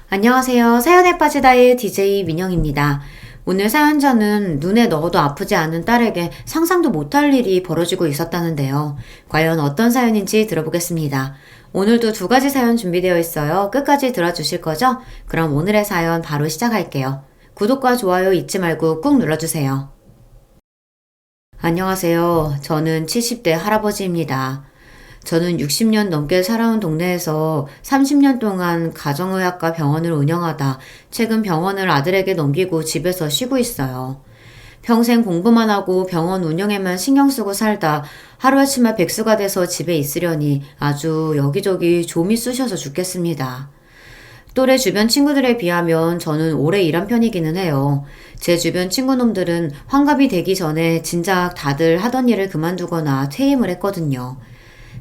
안녕하세요. 사연에 빠지다의 DJ 민영입니다. 오늘 사연자는 눈에 넣어도 아프지 않은 딸에게 상상도 못할 일이 벌어지고 있었다는데요. 과연 어떤 사연인지 들어보겠습니다. 오늘도 두 가지 사연 준비되어 있어요. 끝까지 들어주실 거죠? 그럼 오늘의 사연 바로 시작할게요. 구독과 좋아요 잊지 말고 꾹 눌러주세요. 안녕하세요. 저는 70대 할아버지입니다. 저는 60년 넘게 살아온 동네에서 30년 동안 가정의학과 병원을 운영하다 최근 병원을 아들에게 넘기고 집에서 쉬고 있어요. 평생 공부만 하고 병원 운영에만 신경 쓰고 살다 하루아침에 백수가 돼서 집에 있으려니 아주 여기저기 좀이 쑤셔서 죽겠습니다. 또래 주변 친구들에 비하면 저는 오래 일한 편이기는 해요. 제 주변 친구놈들은 환갑이 되기 전에 진작 다들 하던 일을 그만두거나 퇴임을 했거든요.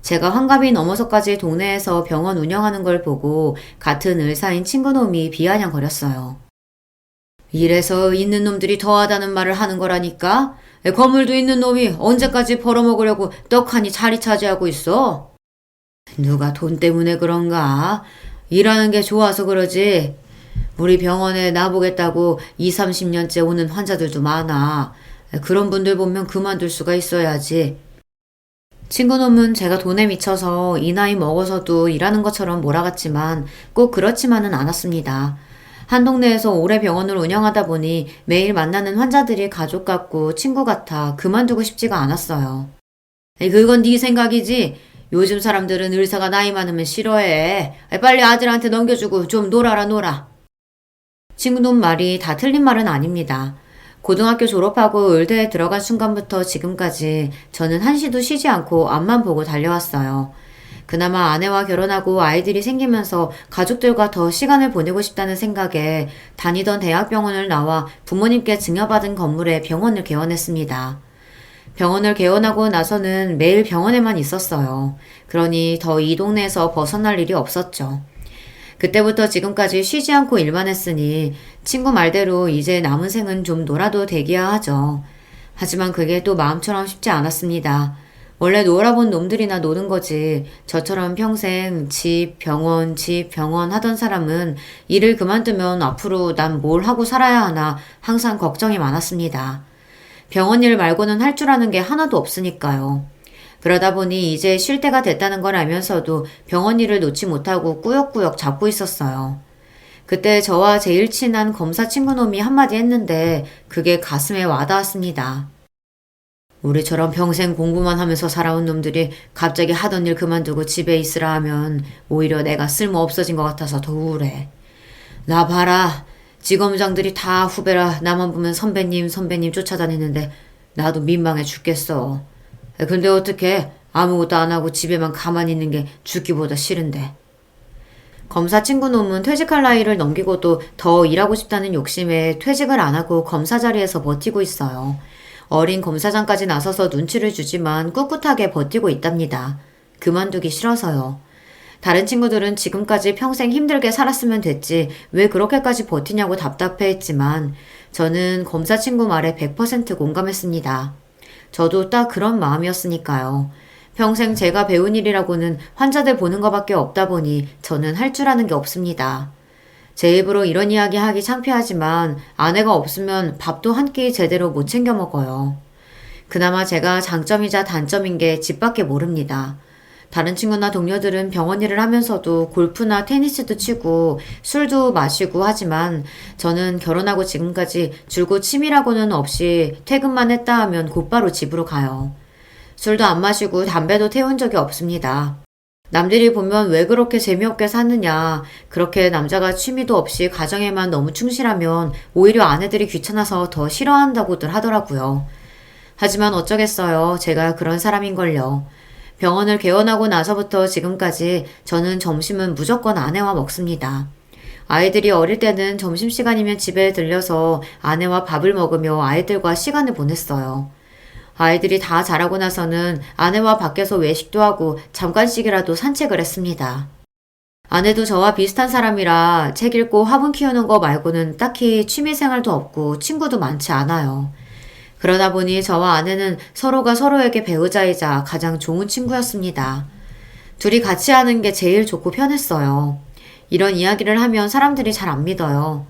제가 환갑이 넘어서까지 동네에서 병원 운영하는 걸 보고 같은 의사인 친구놈이 비아냥거렸어요. 이래서 있는 놈들이 더하다는 말을 하는 거라니까? 건물도 있는 놈이 언제까지 벌어먹으려고 떡하니 자리 차지하고 있어? 누가 돈 때문에 그런가? 일하는 게 좋아서 그러지. 우리 병원에 나보겠다고 20, 30년째 오는 환자들도 많아. 그런 분들 보면 그만둘 수가 있어야지. 친구놈은 제가 돈에 미쳐서 이 나이 먹어서도 일하는 것처럼 몰아갔지만 꼭 그렇지만은 않았습니다. 한 동네에서 오래 병원을 운영하다 보니 매일 만나는 환자들이 가족 같고 친구 같아 그만두고 싶지가 않았어요. 그건 네 생각이지. 요즘 사람들은 의사가 나이 많으면 싫어해. 빨리 아들한테 넘겨주고 좀 놀아라 놀아. 친구놈 말이 다 틀린 말은 아닙니다. 고등학교 졸업하고 의대에 들어간 순간부터 지금까지 저는 한시도 쉬지 않고 앞만 보고 달려왔어요. 그나마 아내와 결혼하고 아이들이 생기면서 가족들과 더 시간을 보내고 싶다는 생각에 다니던 대학병원을 나와 부모님께 증여받은 건물에 병원을 개원했습니다. 병원을 개원하고 나서는 매일 병원에만 있었어요. 그러니 더 이 동네에서 벗어날 일이 없었죠. 그때부터 지금까지 쉬지 않고 일만 했으니 친구 말대로 이제 남은 생은 좀 놀아도 되기야 하죠. 하지만 그게 또 마음처럼 쉽지 않았습니다. 원래 놀아본 놈들이나 노는 거지 저처럼 평생 집, 병원 하던 사람은 일을 그만두면 앞으로 난 뭘 하고 살아야 하나 항상 걱정이 많았습니다. 병원 일 말고는 할 줄 아는 게 하나도 없으니까요. 그러다 보니 이제 쉴 때가 됐다는 걸 알면서도 병원 일을 놓지 못하고 꾸역꾸역 잡고 있었어요. 그때 저와 제일 친한 검사 친구놈이 한마디 했는데 그게 가슴에 와닿았습니다. 우리처럼 평생 공부만 하면서 살아온 놈들이 갑자기 하던 일 그만두고 집에 있으라 하면 오히려 내가 쓸모 없어진 것 같아서 더 우울해. 나 봐라. 직원장들이 다 후배라 나만 보면 선배님 쫓아다니는데 나도 민망해 죽겠어. 근데 어떡해. 아무것도 안 하고 집에만 가만히 있는 게 죽기보다 싫은데. 검사 친구놈은 퇴직할 나이를 넘기고도 더 일하고 싶다는 욕심에 퇴직을 안 하고 검사 자리에서 버티고 있어요. 어린 검사장까지 나서서 눈치를 주지만 꿋꿋하게 버티고 있답니다. 그만두기 싫어서요. 다른 친구들은 지금까지 평생 힘들게 살았으면 됐지 왜 그렇게까지 버티냐고 답답해했지만 저는 검사 친구 말에 100% 공감했습니다. 저도 딱 그런 마음이었으니까요. 평생 제가 배운 일이라고는 환자들 보는 것밖에 없다 보니 저는 할 줄 아는 게 없습니다. 제 입으로 이런 이야기 하기 창피하지만 아내가 없으면 밥도 한 끼 제대로 못 챙겨 먹어요. 그나마 제가 장점이자 단점인 게 집밖에 모릅니다. 다른 친구나 동료들은 병원 일을 하면서도 골프나 테니스도 치고 술도 마시고 하지만 저는 결혼하고 지금까지 줄곧 취미라고는 없이 퇴근만 했다 하면 곧바로 집으로 가요. 술도 안 마시고 담배도 태운 적이 없습니다. 남들이 보면 왜 그렇게 재미없게 사느냐, 그렇게 남자가 취미도 없이 가정에만 너무 충실하면 오히려 아내들이 귀찮아서 더 싫어한다고들 하더라고요. 하지만 어쩌겠어요. 제가 그런 사람인걸요. 병원을 개원하고 나서부터 지금까지 저는 점심은 무조건 아내와 먹습니다. 아이들이 어릴 때는 점심시간이면 집에 들려서 아내와 밥을 먹으며 아이들과 시간을 보냈어요. 아이들이 다 자라고 나서는 아내와 밖에서 외식도 하고 잠깐씩이라도 산책을 했습니다. 아내도 저와 비슷한 사람이라 책 읽고 화분 키우는 거 말고는 딱히 취미생활도 없고 친구도 많지 않아요. 그러다 보니 저와 아내는 서로가 서로에게 배우자이자 가장 좋은 친구였습니다. 둘이 같이 하는 게 제일 좋고 편했어요. 이런 이야기를 하면 사람들이 잘 안 믿어요.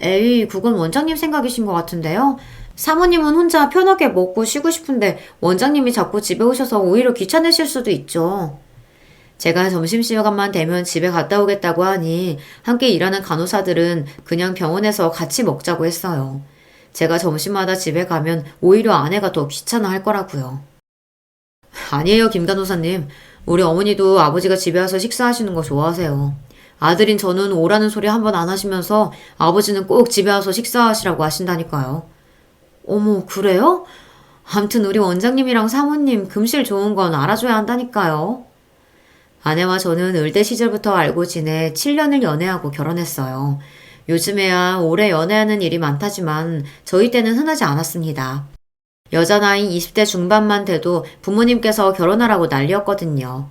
에이, 그건 원장님 생각이신 것 같은데요? 사모님은 혼자 편하게 먹고 쉬고 싶은데 원장님이 자꾸 집에 오셔서 오히려 귀찮으실 수도 있죠. 제가 점심시간만 되면 집에 갔다 오겠다고 하니 함께 일하는 간호사들은 그냥 병원에서 같이 먹자고 했어요. 제가 점심마다 집에 가면 오히려 아내가 더 귀찮아 할 거라고요. 아니에요, 김 간호사님. 우리 어머니도 아버지가 집에 와서 식사하시는 거 좋아하세요. 아들인 저는 오라는 소리 한 번 안 하시면서 아버지는 꼭 집에 와서 식사하시라고 하신다니까요. 어머, 그래요? 암튼 우리 원장님이랑 사모님 금실 좋은 건 알아줘야 한다니까요. 아내와 저는 의대 시절부터 알고 지내 7년을 연애하고 결혼했어요. 요즘에야 오래 연애하는 일이 많다지만 저희 때는 흔하지 않았습니다. 여자 나이 20대 중반만 돼도 부모님께서 결혼하라고 난리였거든요.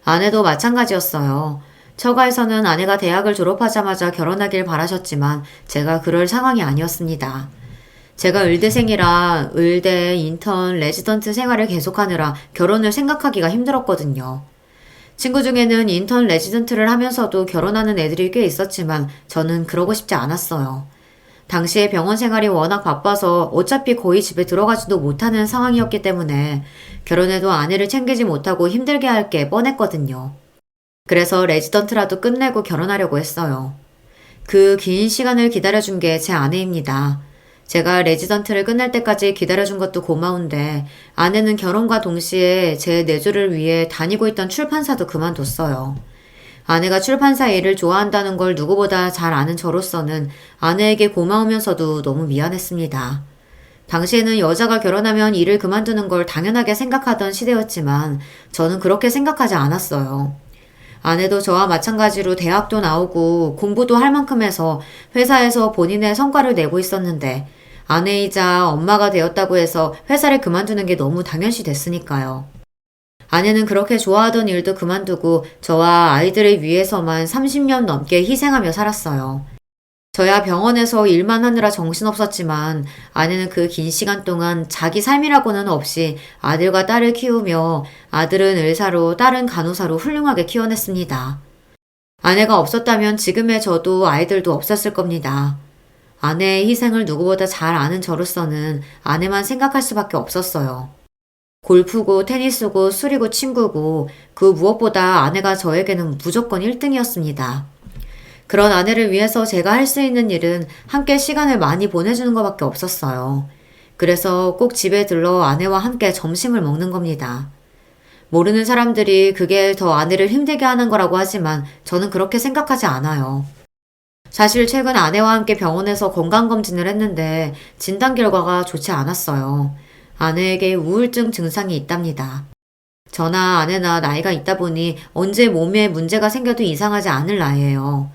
아내도 마찬가지였어요. 처가에서는 아내가 대학을 졸업하자마자 결혼하길 바라셨지만 제가 그럴 상황이 아니었습니다. 제가 의대생이라 의대, 인턴, 레지던트 생활을 계속하느라 결혼을 생각하기가 힘들었거든요. 친구 중에는 인턴 레지던트를 하면서도 결혼하는 애들이 꽤 있었지만 저는 그러고 싶지 않았어요. 당시에 병원 생활이 워낙 바빠서 어차피 거의 집에 들어가지도 못하는 상황이었기 때문에 결혼해도 아내를 챙기지 못하고 힘들게 할 게 뻔했거든요. 그래서 레지던트라도 끝내고 결혼하려고 했어요. 그 긴 시간을 기다려준 게 제 아내입니다. 제가 레지던트를 끝날 때까지 기다려준 것도 고마운데 아내는 결혼과 동시에 제 내조를 위해 다니고 있던 출판사도 그만뒀어요. 아내가 출판사 일을 좋아한다는 걸 누구보다 잘 아는 저로서는 아내에게 고마우면서도 너무 미안했습니다. 당시에는 여자가 결혼하면 일을 그만두는 걸 당연하게 생각하던 시대였지만 저는 그렇게 생각하지 않았어요. 아내도 저와 마찬가지로 대학도 나오고 공부도 할 만큼 해서 회사에서 본인의 성과를 내고 있었는데 아내이자 엄마가 되었다고 해서 회사를 그만두는 게 너무 당연시 됐으니까요. 아내는 그렇게 좋아하던 일도 그만두고 저와 아이들을 위해서만 30년 넘게 희생하며 살았어요. 저야 병원에서 일만 하느라 정신없었지만 아내는 그 긴 시간 동안 자기 삶이라고는 없이 아들과 딸을 키우며 아들은 의사로 딸은 간호사로 훌륭하게 키워냈습니다. 아내가 없었다면 지금의 저도 아이들도 없었을 겁니다. 아내의 희생을 누구보다 잘 아는 저로서는 아내만 생각할 수밖에 없었어요. 골프고 테니스고 술이고 친구고 그 무엇보다 아내가 저에게는 무조건 1등이었습니다. 그런 아내를 위해서 제가 할 수 있는 일은 함께 시간을 많이 보내주는 것밖에 없었어요. 그래서 꼭 집에 들러 아내와 함께 점심을 먹는 겁니다. 모르는 사람들이 그게 더 아내를 힘들게 하는 거라고 하지만 저는 그렇게 생각하지 않아요. 사실 최근 아내와 함께 병원에서 건강검진을 했는데 진단 결과가 좋지 않았어요. 아내에게 우울증 증상이 있답니다. 저나 아내나 나이가 있다 보니 언제 몸에 문제가 생겨도 이상하지 않을 나이예요.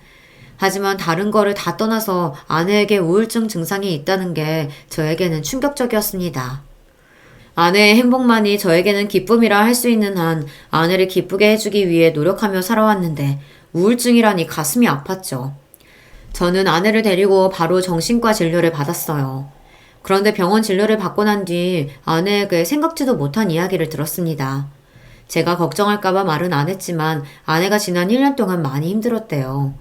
하지만 다른 거를 다 떠나서 아내에게 우울증 증상이 있다는 게 저에게는 충격적이었습니다. 아내의 행복만이 저에게는 기쁨이라 할 수 있는 한 아내를 기쁘게 해주기 위해 노력하며 살아왔는데 우울증이라니 가슴이 아팠죠. 저는 아내를 데리고 바로 정신과 진료를 받았어요. 그런데 병원 진료를 받고 난 뒤 아내에게 생각지도 못한 이야기를 들었습니다. 제가 걱정할까봐 말은 안 했지만 아내가 지난 1년 동안 많이 힘들었대요.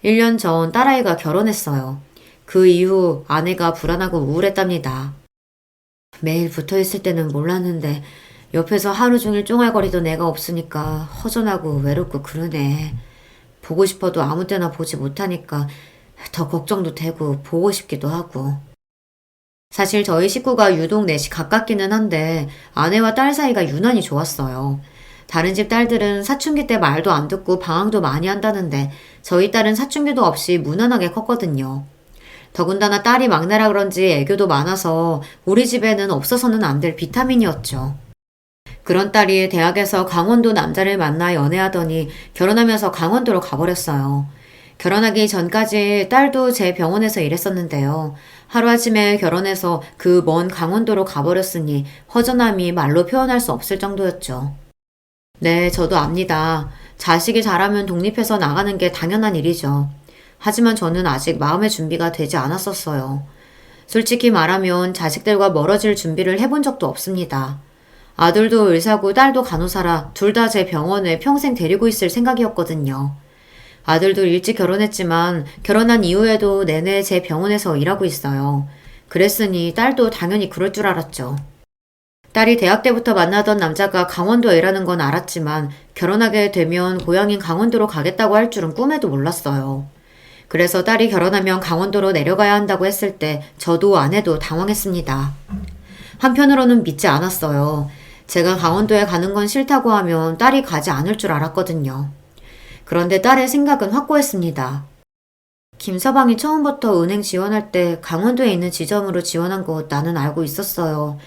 1년 전 딸아이가 결혼했어요. 그 이후 아내가 불안하고 우울했답니다. 매일 붙어 있을 때는 몰랐는데 옆에서 하루 종일 쫑알거리던 애가 없으니까 허전하고 외롭고 그러네. 보고 싶어도 아무 때나 보지 못하니까 더 걱정도 되고 보고 싶기도 하고. 사실 저희 식구가 유독 넷이 가깝기는 한데 아내와 딸 사이가 유난히 좋았어요. 다른 집 딸들은 사춘기 때 말도 안 듣고 방황도 많이 한다는데 저희 딸은 사춘기도 없이 무난하게 컸거든요. 더군다나 딸이 막내라 그런지 애교도 많아서 우리 집에는 없어서는 안 될 비타민이었죠. 그런 딸이 대학에서 강원도 남자를 만나 연애하더니 결혼하면서 강원도로 가버렸어요. 결혼하기 전까지 딸도 제 병원에서 일했었는데요. 하루아침에 결혼해서 그 먼 강원도로 가버렸으니 허전함이 말로 표현할 수 없을 정도였죠. 네, 저도 압니다. 자식이 자라면 독립해서 나가는 게 당연한 일이죠. 하지만 저는 아직 마음의 준비가 되지 않았었어요. 솔직히 말하면 자식들과 멀어질 준비를 해본 적도 없습니다. 아들도 의사고 딸도 간호사라 둘 다 제 병원에 평생 데리고 있을 생각이었거든요. 아들도 일찍 결혼했지만 결혼한 이후에도 내내 제 병원에서 일하고 있어요. 그랬으니 딸도 당연히 그럴 줄 알았죠. 딸이 대학 때부터 만나던 남자가 강원도에 일하는 건 알았지만 결혼하게 되면 고향인 강원도로 가겠다고 할 줄은 꿈에도 몰랐어요. 그래서 딸이 결혼하면 강원도로 내려가야 한다고 했을 때 저도 아내도 당황했습니다. 한편으로는 믿지 않았어요. 제가 강원도에 가는 건 싫다고 하면 딸이 가지 않을 줄 알았거든요. 그런데 딸의 생각은 확고했습니다. 김서방이 처음부터 은행 지원할 때 강원도에 있는 지점으로 지원한 거 나는 알고 있었어요.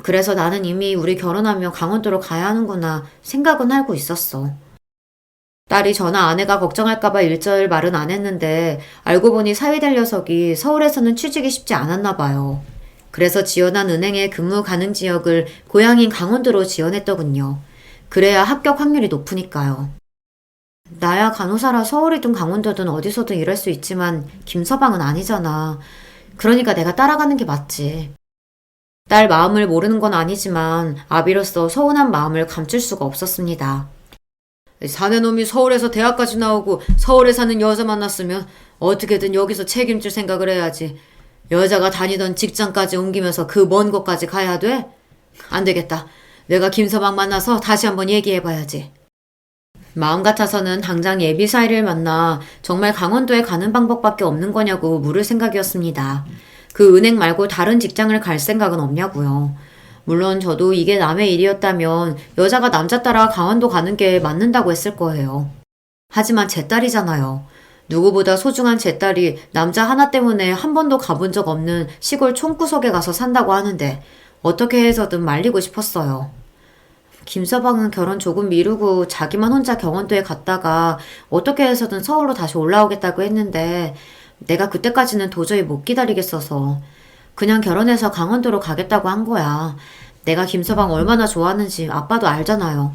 그래서 나는 이미 우리 결혼하면 강원도로 가야 하는구나 생각은 하고 있었어. 딸이 저나 아내가 걱정할까봐 일절 말은 안 했는데 알고 보니 사위될 녀석이 서울에서는 취직이 쉽지 않았나 봐요. 그래서 지원한 은행의 근무 가능 지역을 고향인 강원도로 지원했더군요. 그래야 합격 확률이 높으니까요. 나야 간호사라 서울이든 강원도든 어디서든 일할 수 있지만 김서방은 아니잖아. 그러니까 내가 따라가는 게 맞지. 딸 마음을 모르는 건 아니지만 아비로서 서운한 마음을 감출 수가 없었습니다. 사내놈이 서울에서 대학까지 나오고 서울에 사는 여자 만났으면 어떻게든 여기서 책임질 생각을 해야지. 여자가 다니던 직장까지 옮기면서 그 먼 곳까지 가야 돼? 안 되겠다. 내가 김서방 만나서 다시 한번 얘기해봐야지. 마음 같아서는 당장 예비 사이를 만나 정말 강원도에 가는 방법밖에 없는 거냐고 물을 생각이었습니다. 그 은행 말고 다른 직장을 갈 생각은 없냐고요. 물론 저도 이게 남의 일이었다면 여자가 남자 따라 강원도 가는 게 맞는다고 했을 거예요. 하지만 제 딸이잖아요. 누구보다 소중한 제 딸이 남자 하나 때문에 한 번도 가본 적 없는 시골 촌구석에 가서 산다고 하는데 어떻게 해서든 말리고 싶었어요. 김서방은 결혼 조금 미루고 자기만 혼자 경원도에 갔다가 어떻게 해서든 서울로 다시 올라오겠다고 했는데 내가 그때까지는 도저히 못 기다리겠어서 그냥 결혼해서 강원도로 가겠다고 한 거야. 내가 김서방 얼마나 좋아하는지 아빠도 알잖아요.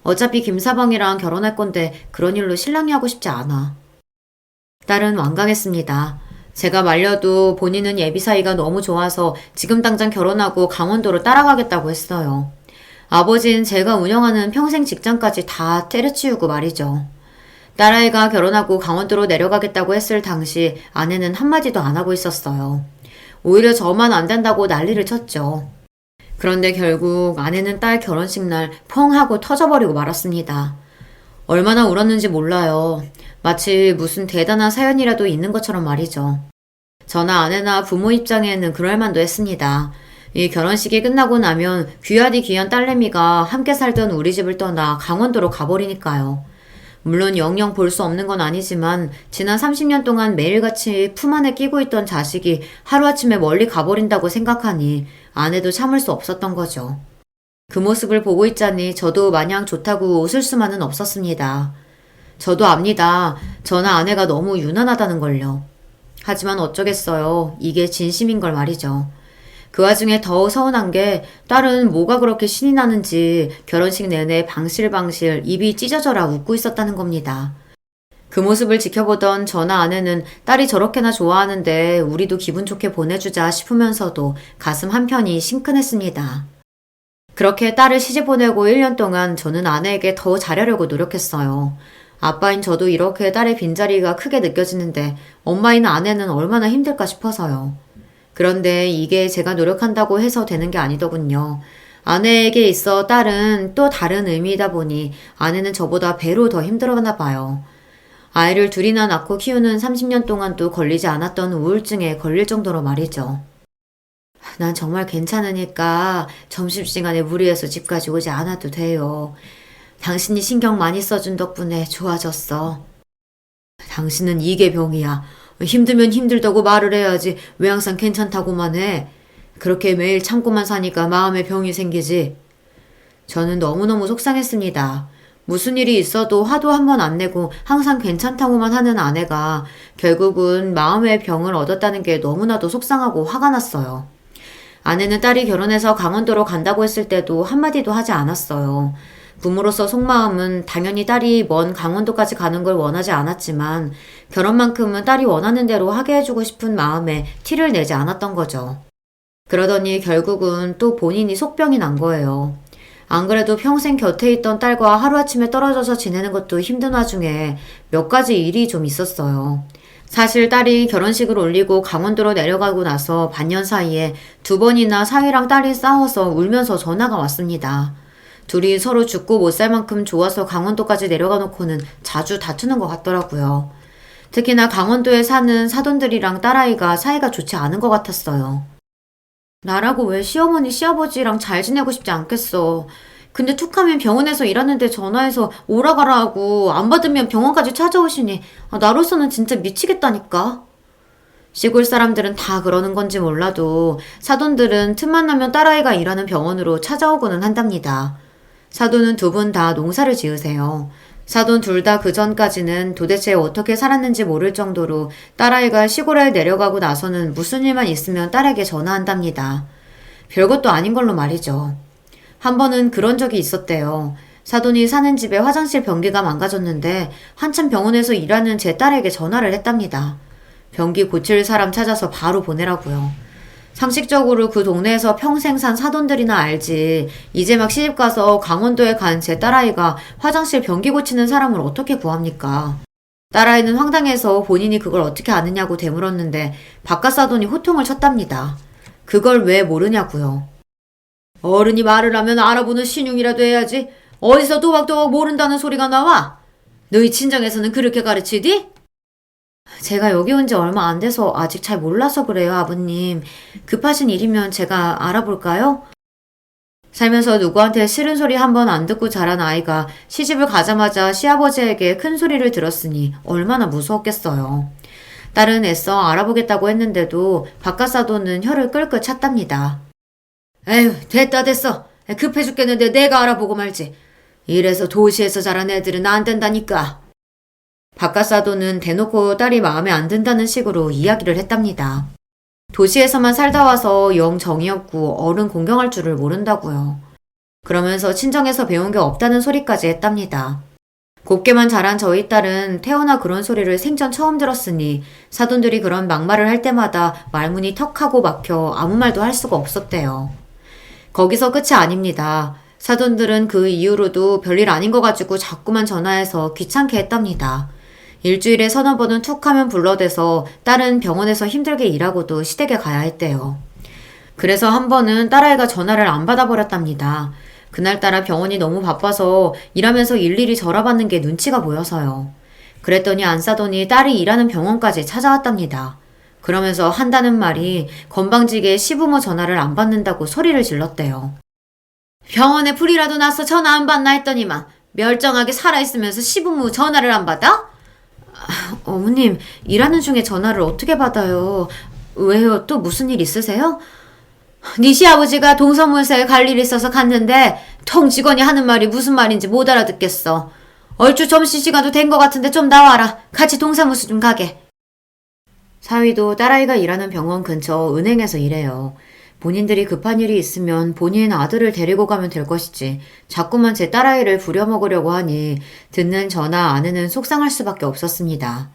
어차피 김서방이랑 결혼할 건데 그런 일로 신랑이 하고 싶지 않아. 딸은 완강했습니다. 제가 말려도 본인은 예비 사이가 너무 좋아서 지금 당장 결혼하고 강원도로 따라가겠다고 했어요. 아버지는 제가 운영하는 평생 직장까지 다 때려치우고 말이죠. 딸아이가 결혼하고 강원도로 내려가겠다고 했을 당시 아내는 한마디도 안 하고 있었어요. 오히려 저만 안 된다고 난리를 쳤죠. 그런데 결국 아내는 딸 결혼식 날 펑 하고 터져버리고 말았습니다. 얼마나 울었는지 몰라요. 마치 무슨 대단한 사연이라도 있는 것처럼 말이죠. 저나 아내나 부모 입장에는 그럴 만도 했습니다. 이 결혼식이 끝나고 나면 귀하디 귀한 딸내미가 함께 살던 우리 집을 떠나 강원도로 가버리니까요. 물론 영영 볼 수 없는 건 아니지만 지난 30년 동안 매일같이 품 안에 끼고 있던 자식이 하루아침에 멀리 가버린다고 생각하니 아내도 참을 수 없었던 거죠. 그 모습을 보고 있자니 저도 마냥 좋다고 웃을 수만은 없었습니다. 저도 압니다. 저나 아내가 너무 유난하다는 걸요. 하지만 어쩌겠어요. 이게 진심인 걸 말이죠. 그 와중에 더 서운한 게 딸은 뭐가 그렇게 신이 나는지 결혼식 내내 방실방실 입이 찢어져라 웃고 있었다는 겁니다. 그 모습을 지켜보던 저나 아내는 딸이 저렇게나 좋아하는데 우리도 기분 좋게 보내주자 싶으면서도 가슴 한편이 심큰했습니다. 그렇게 딸을 시집 보내고 1년 동안 저는 아내에게 더 잘하려고 노력했어요. 아빠인 저도 이렇게 딸의 빈자리가 크게 느껴지는데 엄마인 아내는 얼마나 힘들까 싶어서요. 그런데 이게 제가 노력한다고 해서 되는 게 아니더군요. 아내에게 있어 딸은 또 다른 의미이다 보니 아내는 저보다 배로 더 힘들었나 봐요. 아이를 둘이나 낳고 키우는 30년 동안도 걸리지 않았던 우울증에 걸릴 정도로 말이죠. 난 정말 괜찮으니까 점심시간에 무리해서 집까지 오지 않아도 돼요. 당신이 신경 많이 써준 덕분에 좋아졌어. 당신은 이게 병이야. 힘들면 힘들다고 말을 해야지 왜 항상 괜찮다고만 해. 그렇게 매일 참고만 사니까 마음에 병이 생기지. 저는 너무너무 속상했습니다. 무슨 일이 있어도 화도 한 번 안 내고 항상 괜찮다고만 하는 아내가 결국은 마음의 병을 얻었다는 게 너무나도 속상하고 화가 났어요. 아내는 딸이 결혼해서 강원도로 간다고 했을 때도 한마디도 하지 않았어요. 부모로서 속마음은 당연히 딸이 먼 강원도까지 가는 걸 원하지 않았지만 결혼만큼은 딸이 원하는 대로 하게 해주고 싶은 마음에 티를 내지 않았던 거죠. 그러더니 결국은 또 본인이 속병이 난 거예요. 안 그래도 평생 곁에 있던 딸과 하루아침에 떨어져서 지내는 것도 힘든 와중에 몇 가지 일이 좀 있었어요. 사실 딸이 결혼식을 올리고 강원도로 내려가고 나서 반년 사이에 두 번이나 사위랑 딸이 싸워서 울면서 전화가 왔습니다. 둘이 서로 죽고 못 살 만큼 좋아서 강원도까지 내려가 놓고는 자주 다투는 것 같더라고요. 특히나 강원도에 사는 사돈들이랑 딸아이가 사이가 좋지 않은 것 같았어요. 나라고 왜 시어머니 시아버지랑 잘 지내고 싶지 않겠어. 근데 툭하면 병원에서 일하는데 전화해서 오라 가라 하고 안 받으면 병원까지 찾아오시니 나로서는 진짜 미치겠다니까. 시골 사람들은 다 그러는 건지 몰라도 사돈들은 틈만 나면 딸아이가 일하는 병원으로 찾아오고는 한답니다. 사돈은 두 분 다 농사를 지으세요. 사돈 둘 다 그 전까지는 도대체 어떻게 살았는지 모를 정도로 딸아이가 시골에 내려가고 나서는 무슨 일만 있으면 딸에게 전화한답니다. 별것도 아닌 걸로 말이죠. 한 번은 그런 적이 있었대요. 사돈이 사는 집에 화장실 변기가 망가졌는데 한참 병원에서 일하는 제 딸에게 전화를 했답니다. 변기 고칠 사람 찾아서 바로 보내라고요. 상식적으로 그 동네에서 평생 산 사돈들이나 알지. 이제 막 시집가서 강원도에 간 제 딸아이가 화장실 변기 고치는 사람을 어떻게 구합니까? 딸아이는 황당해서 본인이 그걸 어떻게 아느냐고 되물었는데 바깥 사돈이 호통을 쳤답니다. 그걸 왜 모르냐고요. 어른이 말을 하면 알아보는 신용이라도 해야지. 어디서 도박도박 모른다는 소리가 나와? 너희 친정에서는 그렇게 가르치디? 제가 여기 온 지 얼마 안 돼서 아직 잘 몰라서 그래요, 아버님. 급하신 일이면 제가 알아볼까요? 살면서 누구한테 싫은 소리 한 번 안 듣고 자란 아이가 시집을 가자마자 시아버지에게 큰 소리를 들었으니 얼마나 무서웠겠어요. 딸은 애써 알아보겠다고 했는데도 바깥 사돈은 혀를 끌끌 찼답니다. 에휴, 됐어. 급해 죽겠는데 내가 알아보고 말지. 이래서 도시에서 자란 애들은 안 된다니까. 바깥 사돈은 대놓고 딸이 마음에 안 든다는 식으로 이야기를 했답니다. 도시에서만 살다 와서 영 정이 없고 어른 공경할 줄을 모른다고요. 그러면서 친정에서 배운 게 없다는 소리까지 했답니다. 곱게만 자란 저희 딸은 태어나 그런 소리를 생전 처음 들었으니 사돈들이 그런 막말을 할 때마다 말문이 턱하고 막혀 아무 말도 할 수가 없었대요. 거기서 끝이 아닙니다. 사돈들은 그 이후로도 별일 아닌 거 가지고 자꾸만 전화해서 귀찮게 했답니다. 일주일에 서너 번은 툭 하면 불러대서 딸은 병원에서 힘들게 일하고도 시댁에 가야 했대요. 그래서 한 번은 딸아이가 전화를 안 받아버렸답니다. 그날따라 병원이 너무 바빠서 일하면서 일일이 전화받는 게 눈치가 보여서요. 그랬더니 안 싸더니 딸이 일하는 병원까지 찾아왔답니다. 그러면서 한다는 말이 건방지게 시부모 전화를 안 받는다고 소리를 질렀대요. 병원에 불이라도 나서 전화 안 받나 했더니만 멀쩡하게 살아있으면서 시부모 전화를 안 받아? 어머님, 일하는 중에 전화를 어떻게 받아요? 왜요? 또 무슨 일 있으세요? 네 시아버지가 동서문서에 갈 일이 있어서 갔는데 통 직원이 하는 말이 무슨 말인지 못 알아듣겠어. 얼추 점심시간도 된 것 같은데 좀 나와라. 같이 동사무소 좀 가게. 사위도 딸아이가 일하는 병원 근처 은행에서 일해요. 본인들이 급한 일이 있으면 본인 아들을 데리고 가면 될 것이지 자꾸만 제 딸아이를 부려먹으려고 하니 듣는 저나 아내는 속상할 수밖에 없었습니다.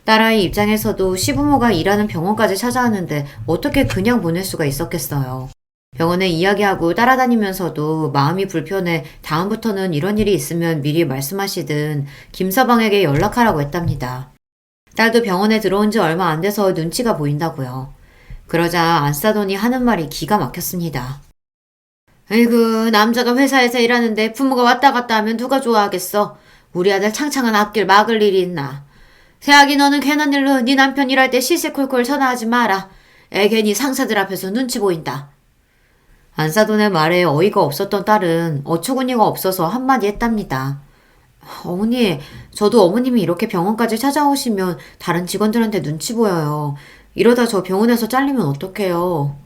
딸아이 입장에서도 시부모가 일하는 병원까지 찾아왔는데 어떻게 그냥 보낼 수가 있었겠어요. 병원에 이야기하고 따라다니면서도 마음이 불편해 다음부터는 이런 일이 있으면 미리 말씀하시든 김서방에게 연락하라고 했답니다. 딸도 병원에 들어온 지 얼마 안 돼서 눈치가 보인다고요. 그러자 안 싸더니 하는 말이 기가 막혔습니다. 에이구, 남자가 회사에서 일하는데 부모가 왔다 갔다 하면 누가 좋아하겠어. 우리 아들 창창한 앞길 막을 일이 있나. 새아기 너는 괜한 일로 네 남편 일할 때 시시콜콜 전화하지 마라. 괜히 상사들 앞에서 눈치 보인다. 안 싸돈의 말에 어이가 없었던 딸은 어처구니가 없어서 한마디 했답니다. 어머니, 저도 어머님이 이렇게 병원까지 찾아오시면 다른 직원들한테 눈치 보여요. 이러다 저 병원에서 잘리면 어떡해요.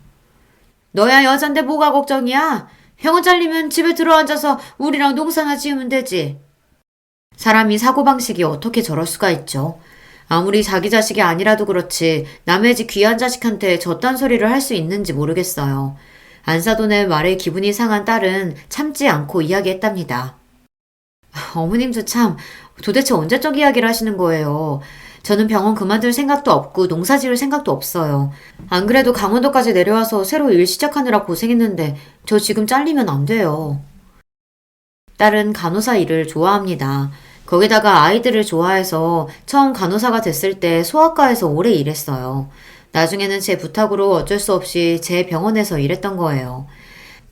너야 여잔데 뭐가 걱정이야? 병원 잘리면 집에 들어앉아서 우리랑 농사나 지으면 되지. 사람이 사고방식이 어떻게 저럴 수가 있죠. 아무리 자기 자식이 아니라도 그렇지 남의 집 귀한 자식한테 저딴 소리를 할 수 있는지 모르겠어요. 안사돈의 말에 기분이 상한 딸은 참지 않고 이야기했답니다. 어머님도 참 도대체 언제적 이야기를 하시는 거예요. 저는 병원 그만둘 생각도 없고 농사 지을 생각도 없어요. 안 그래도 강원도까지 내려와서 새로 일 시작하느라 고생했는데 저 지금 잘리면 안 돼요. 딸은 간호사 일을 좋아합니다. 거기다가 아이들을 좋아해서 처음 간호사가 됐을 때 소아과에서 오래 일했어요. 나중에는 제 부탁으로 어쩔 수 없이 제 병원에서 일했던 거예요.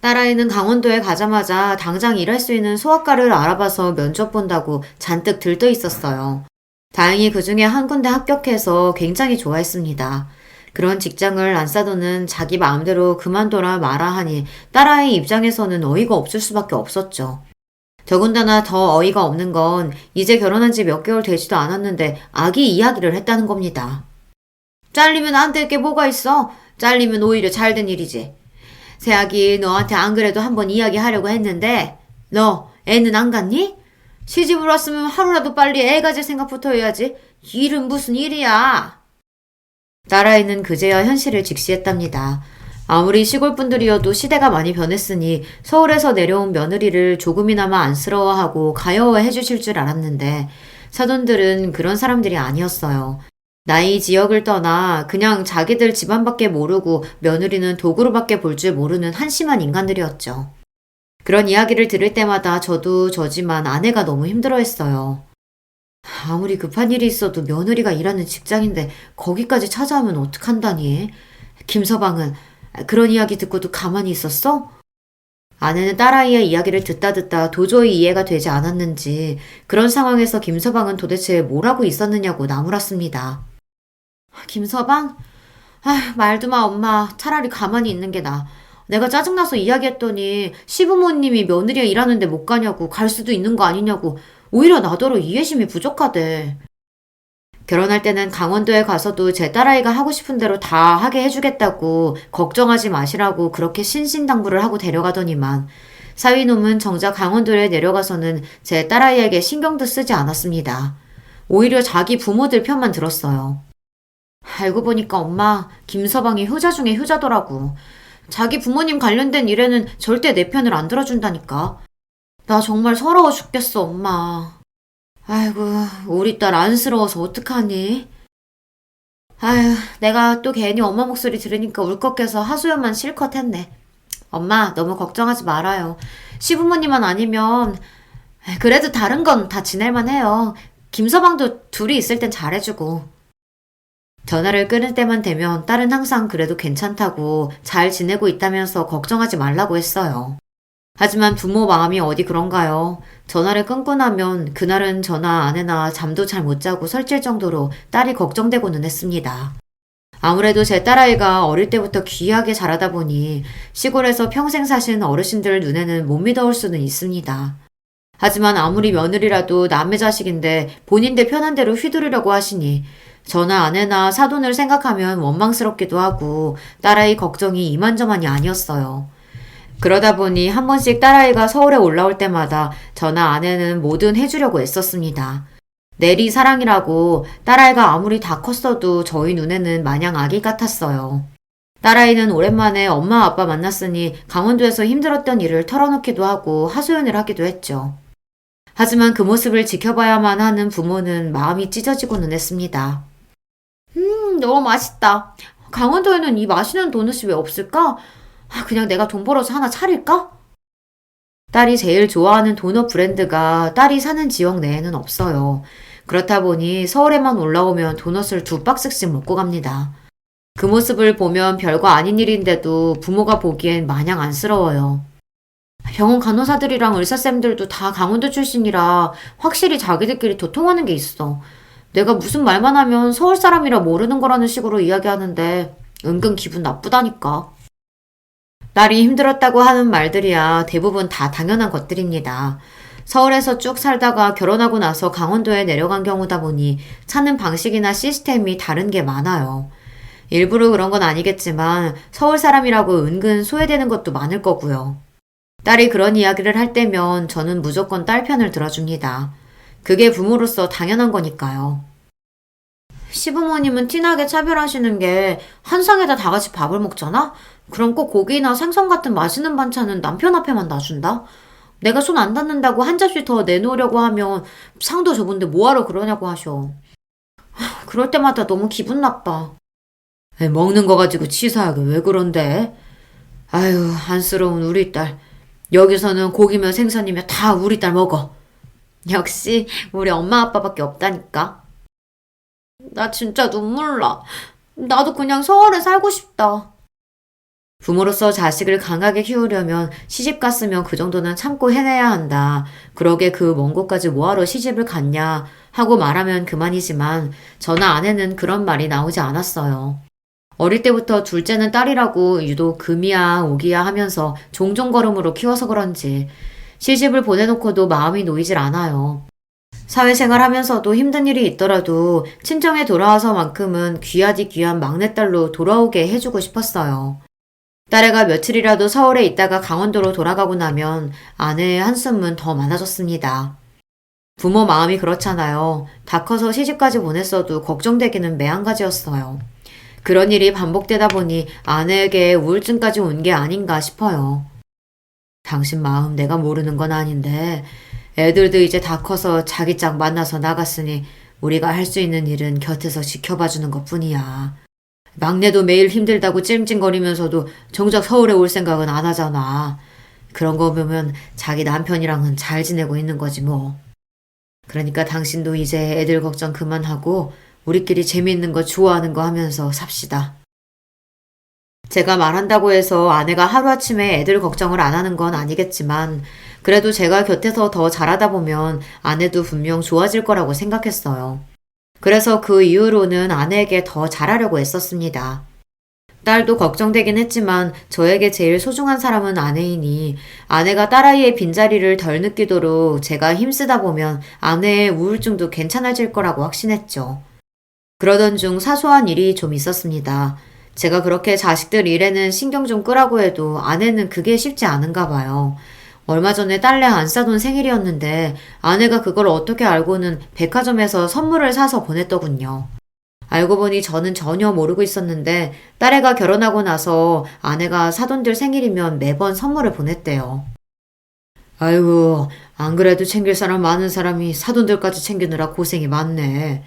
딸아이는 강원도에 가자마자 당장 일할 수 있는 소아과를 알아봐서 면접 본다고 잔뜩 들떠 있었어요. 다행히 그 중에 한 군데 합격해서 굉장히 좋아했습니다. 그런 직장을 안 싸도는 자기 마음대로 그만둬라 마라 하니 딸아이 입장에서는 어이가 없을 수밖에 없었죠. 더군다나 더 어이가 없는 건 이제 결혼한 지 몇 개월 되지도 않았는데 아기 이야기를 했다는 겁니다. 잘리면 안 될 게 뭐가 있어? 잘리면 오히려 잘된 일이지. 새아기 너한테 안 그래도 한번 이야기하려고 했는데 너 애는 안 갔니? 시집을 왔으면 하루라도 빨리 애 가질 생각부터 해야지. 일은 무슨 일이야. 딸아이는 그제야 현실을 직시했답니다. 아무리 시골분들이어도 시대가 많이 변했으니 서울에서 내려온 며느리를 조금이나마 안쓰러워하고 가여워해 주실 줄 알았는데 사돈들은 그런 사람들이 아니었어요. 나이 지역을 떠나 그냥 자기들 집안밖에 모르고 며느리는 도구로밖에 볼 줄 모르는 한심한 인간들이었죠. 그런 이야기를 들을 때마다 저도 저지만 아내가 너무 힘들어했어요. 아무리 급한 일이 있어도 며느리가 일하는 직장인데 거기까지 찾아오면 어떡한다니? 김서방은 그런 이야기 듣고도 가만히 있었어? 아내는 딸아이의 이야기를 듣다 도저히 이해가 되지 않았는지 그런 상황에서 김서방은 도대체 뭘 하고 있었느냐고 나무랐습니다. 김서방? 말도 마 엄마. 차라리 가만히 있는 게 나아. 내가 짜증나서 이야기했더니 시부모님이 며느리가 일하는데 못 가냐고 갈 수도 있는 거 아니냐고 오히려 나더러 이해심이 부족하대. 결혼할 때는 강원도에 가서도 제 딸아이가 하고 싶은 대로 다 하게 해주겠다고 걱정하지 마시라고 그렇게 신신당부를 하고 데려가더니만 사위놈은 정작 강원도에 내려가서는 제 딸아이에게 신경도 쓰지 않았습니다. 오히려 자기 부모들 편만 들었어요. 알고 보니까 엄마 김서방이 효자 중에 효자더라고. 자기 부모님 관련된 일에는 절대 내 편을 안 들어준다니까. 나 정말 서러워 죽겠어 엄마. 아이고 우리 딸 안쓰러워서 어떡하니? 아휴 내가 또 괜히 엄마 목소리 들으니까 울컥해서 하소연만 실컷 했네. 엄마 너무 걱정하지 말아요. 시부모님만 아니면 그래도 다른 건 다 지낼만 해요. 김서방도 둘이 있을 땐 잘해주고. 전화를 끊을 때만 되면 딸은 항상 그래도 괜찮다고 잘 지내고 있다면서 걱정하지 말라고 했어요. 하지만 부모 마음이 어디 그런가요? 전화를 끊고 나면 그날은 저나 아내나 잠도 잘 못 자고 설칠 정도로 딸이 걱정되고는 했습니다. 아무래도 제 딸아이가 어릴 때부터 귀하게 자라다 보니 시골에서 평생 사신 어르신들 눈에는 못 믿어올 수는 있습니다. 하지만 아무리 며느리라도 남의 자식인데 본인들 편한 대로 휘두르려고 하시니 저나 아내나 사돈을 생각하면 원망스럽기도 하고 딸아이 걱정이 이만저만이 아니었어요. 그러다 보니 한 번씩 딸아이가 서울에 올라올 때마다 저나 아내는 뭐든 해주려고 애썼습니다. 내리 사랑이라고 딸아이가 아무리 다 컸어도 저희 눈에는 마냥 아기 같았어요. 딸아이는 오랜만에 엄마 아빠 만났으니 강원도에서 힘들었던 일을 털어놓기도 하고 하소연을 하기도 했죠. 하지만 그 모습을 지켜봐야만 하는 부모는 마음이 찢어지고는 했습니다. 너무 맛있다. 강원도에는 이 맛있는 도넛이 왜 없을까? 그냥 내가 돈 벌어서 하나 차릴까? 딸이 제일 좋아하는 도넛 브랜드가 딸이 사는 지역 내에는 없어요. 그렇다 보니 서울에만 올라오면 도넛을 2박스씩 먹고 갑니다. 그 모습을 보면 별거 아닌 일인데도 부모가 보기엔 마냥 안쓰러워요. 병원 간호사들이랑 의사쌤들도 다 강원도 출신이라 확실히 자기들끼리 더 통하는 게 있어. 내가 무슨 말만 하면 서울 사람이라 모르는 거라는 식으로 이야기하는데 은근 기분 나쁘다니까. 딸이 힘들었다고 하는 말들이야 대부분 다 당연한 것들입니다. 서울에서 쭉 살다가 결혼하고 나서 강원도에 내려간 경우다 보니 사는 방식이나 시스템이 다른 게 많아요. 일부러 그런 건 아니겠지만 서울 사람이라고 은근 소외되는 것도 많을 거고요. 딸이 그런 이야기를 할 때면 저는 무조건 딸 편을 들어줍니다. 그게 부모로서 당연한 거니까요. 시부모님은 티나게 차별하시는 게 한상에다 다 같이 밥을 먹잖아? 그럼 꼭 고기나 생선 같은 맛있는 반찬은 남편 앞에만 놔준다? 내가 손 안 닿는다고 한 접시 더 내놓으려고 하면 상도 좁은데 뭐하러 그러냐고 하셔. 그럴 때마다 너무 기분 나빠. 먹는 거 가지고 치사하게 왜 그런데? 아유 안쓰러운 우리 딸. 여기서는 고기며 생선이며 다 우리 딸 먹어. 역시 우리 엄마 아빠밖에 없다니까. 나 진짜 눈물 나. 나도 그냥 서울에 살고 싶다. 부모로서 자식을 강하게 키우려면 시집 갔으면 그 정도는 참고 해내야 한다. 그러게 그 먼 곳까지 뭐하러 시집을 갔냐 하고 말하면 그만이지만 저나 아내는 그런 말이 나오지 않았어요. 어릴 때부터 둘째는 딸이라고 유독 금이야 오기야 하면서 종종 걸음으로 키워서 그런지 시집을 보내놓고도 마음이 놓이질 않아요. 사회생활 하면서도 힘든 일이 있더라도 친정에 돌아와서만큼은 귀하디 귀한 막내딸로 돌아오게 해주고 싶었어요. 딸애가 며칠이라도 서울에 있다가 강원도로 돌아가고 나면 아내의 한숨은 더 많아졌습니다. 부모 마음이 그렇잖아요. 다 커서 시집까지 보냈어도 걱정되기는 매한가지였어요. 그런 일이 반복되다 보니 아내에게 우울증까지 온 게 아닌가 싶어요. 당신 마음 내가 모르는 건 아닌데 애들도 이제 다 커서 자기 짝 만나서 나갔으니 우리가 할 수 있는 일은 곁에서 지켜봐주는 것뿐이야. 막내도 매일 힘들다고 찡찡거리면서도 정작 서울에 올 생각은 안 하잖아. 그런 거 보면 자기 남편이랑은 잘 지내고 있는 거지 뭐. 그러니까 당신도 이제 애들 걱정 그만하고 우리끼리 재미있는 거 좋아하는 거 하면서 삽시다. 제가 말한다고 해서 아내가 하루아침에 애들 걱정을 안 하는 건 아니겠지만 그래도 제가 곁에서 더 잘하다 보면 아내도 분명 좋아질 거라고 생각했어요. 그래서 그 이후로는 아내에게 더 잘하려고 애썼습니다. 딸도 걱정되긴 했지만 저에게 제일 소중한 사람은 아내이니 아내가 딸아이의 빈자리를 덜 느끼도록 제가 힘쓰다 보면 아내의 우울증도 괜찮아질 거라고 확신했죠. 그러던 중 사소한 일이 좀 있었습니다. 제가 그렇게 자식들 일에는 신경 좀 끄라고 해도 아내는 그게 쉽지 않은가 봐요. 얼마 전에 딸내 안싸돈 생일이었는데 아내가 그걸 어떻게 알고는 백화점에서 선물을 사서 보냈더군요. 알고 보니 저는 전혀 모르고 있었는데 딸애가 결혼하고 나서 아내가 사돈들 생일이면 매번 선물을 보냈대요. 아이고, 안 그래도 챙길 사람 많은 사람이 사돈들까지 챙기느라 고생이 많네.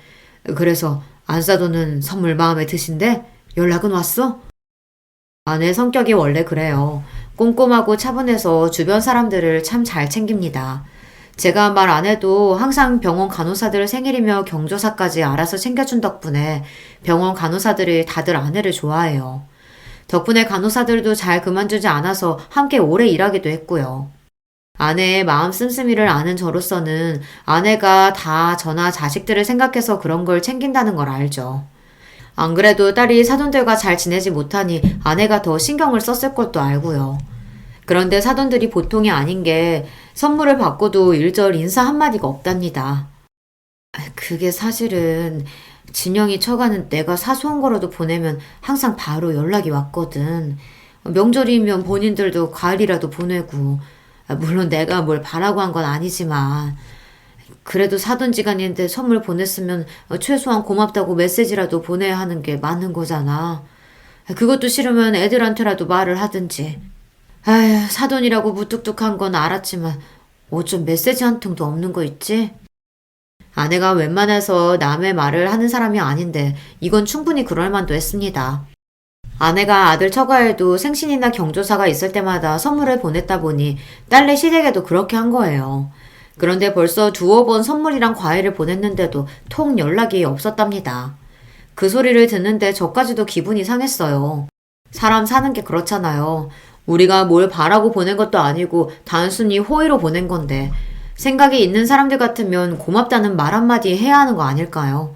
그래서 안싸돈은 선물 마음에 드신대? 연락은 왔어? 아내 성격이 원래 그래요. 꼼꼼하고 차분해서 주변 사람들을 참 잘 챙깁니다. 제가 말 안 해도 항상 병원 간호사들 생일이며 경조사까지 알아서 챙겨준 덕분에 병원 간호사들이 다들 아내를 좋아해요. 덕분에 간호사들도 잘 그만두지 않아서 함께 오래 일하기도 했고요. 아내의 마음 씀씀이를 아는 저로서는 아내가 다 저나 자식들을 생각해서 그런 걸 챙긴다는 걸 알죠. 안 그래도 딸이 사돈들과 잘 지내지 못하니 아내가 더 신경을 썼을 것도 알고요. 그런데 사돈들이 보통이 아닌 게 선물을 받고도 일절 인사 한마디가 없답니다. 그게 사실은 진영이 처가는 내가 사소한 거라도 보내면 항상 바로 연락이 왔거든. 명절이면 본인들도 과일이라도 보내고 물론 내가 뭘 바라고 한 건 아니지만 그래도 사돈지간인데 선물 보냈으면 최소한 고맙다고 메시지라도 보내야 하는 게 맞는 거잖아. 그것도 싫으면 애들한테라도 말을 하든지. 아휴, 사돈이라고 무뚝뚝한 건 알았지만 어쩜 메시지 한 통도 없는 거 있지? 아내가 웬만해서 남의 말을 하는 사람이 아닌데 이건 충분히 그럴 만도 했습니다. 아내가 아들 처가에도 생신이나 경조사가 있을 때마다 선물을 보냈다 보니 딸내 시댁에도 그렇게 한 거예요. 그런데 벌써 두어 번 선물이랑 과일을 보냈는데도 통 연락이 없었답니다. 그 소리를 듣는데 저까지도 기분이 상했어요. 사람 사는 게 그렇잖아요. 우리가 뭘 바라고 보낸 것도 아니고 단순히 호의로 보낸 건데 생각이 있는 사람들 같으면 고맙다는 말 한마디 해야 하는 거 아닐까요?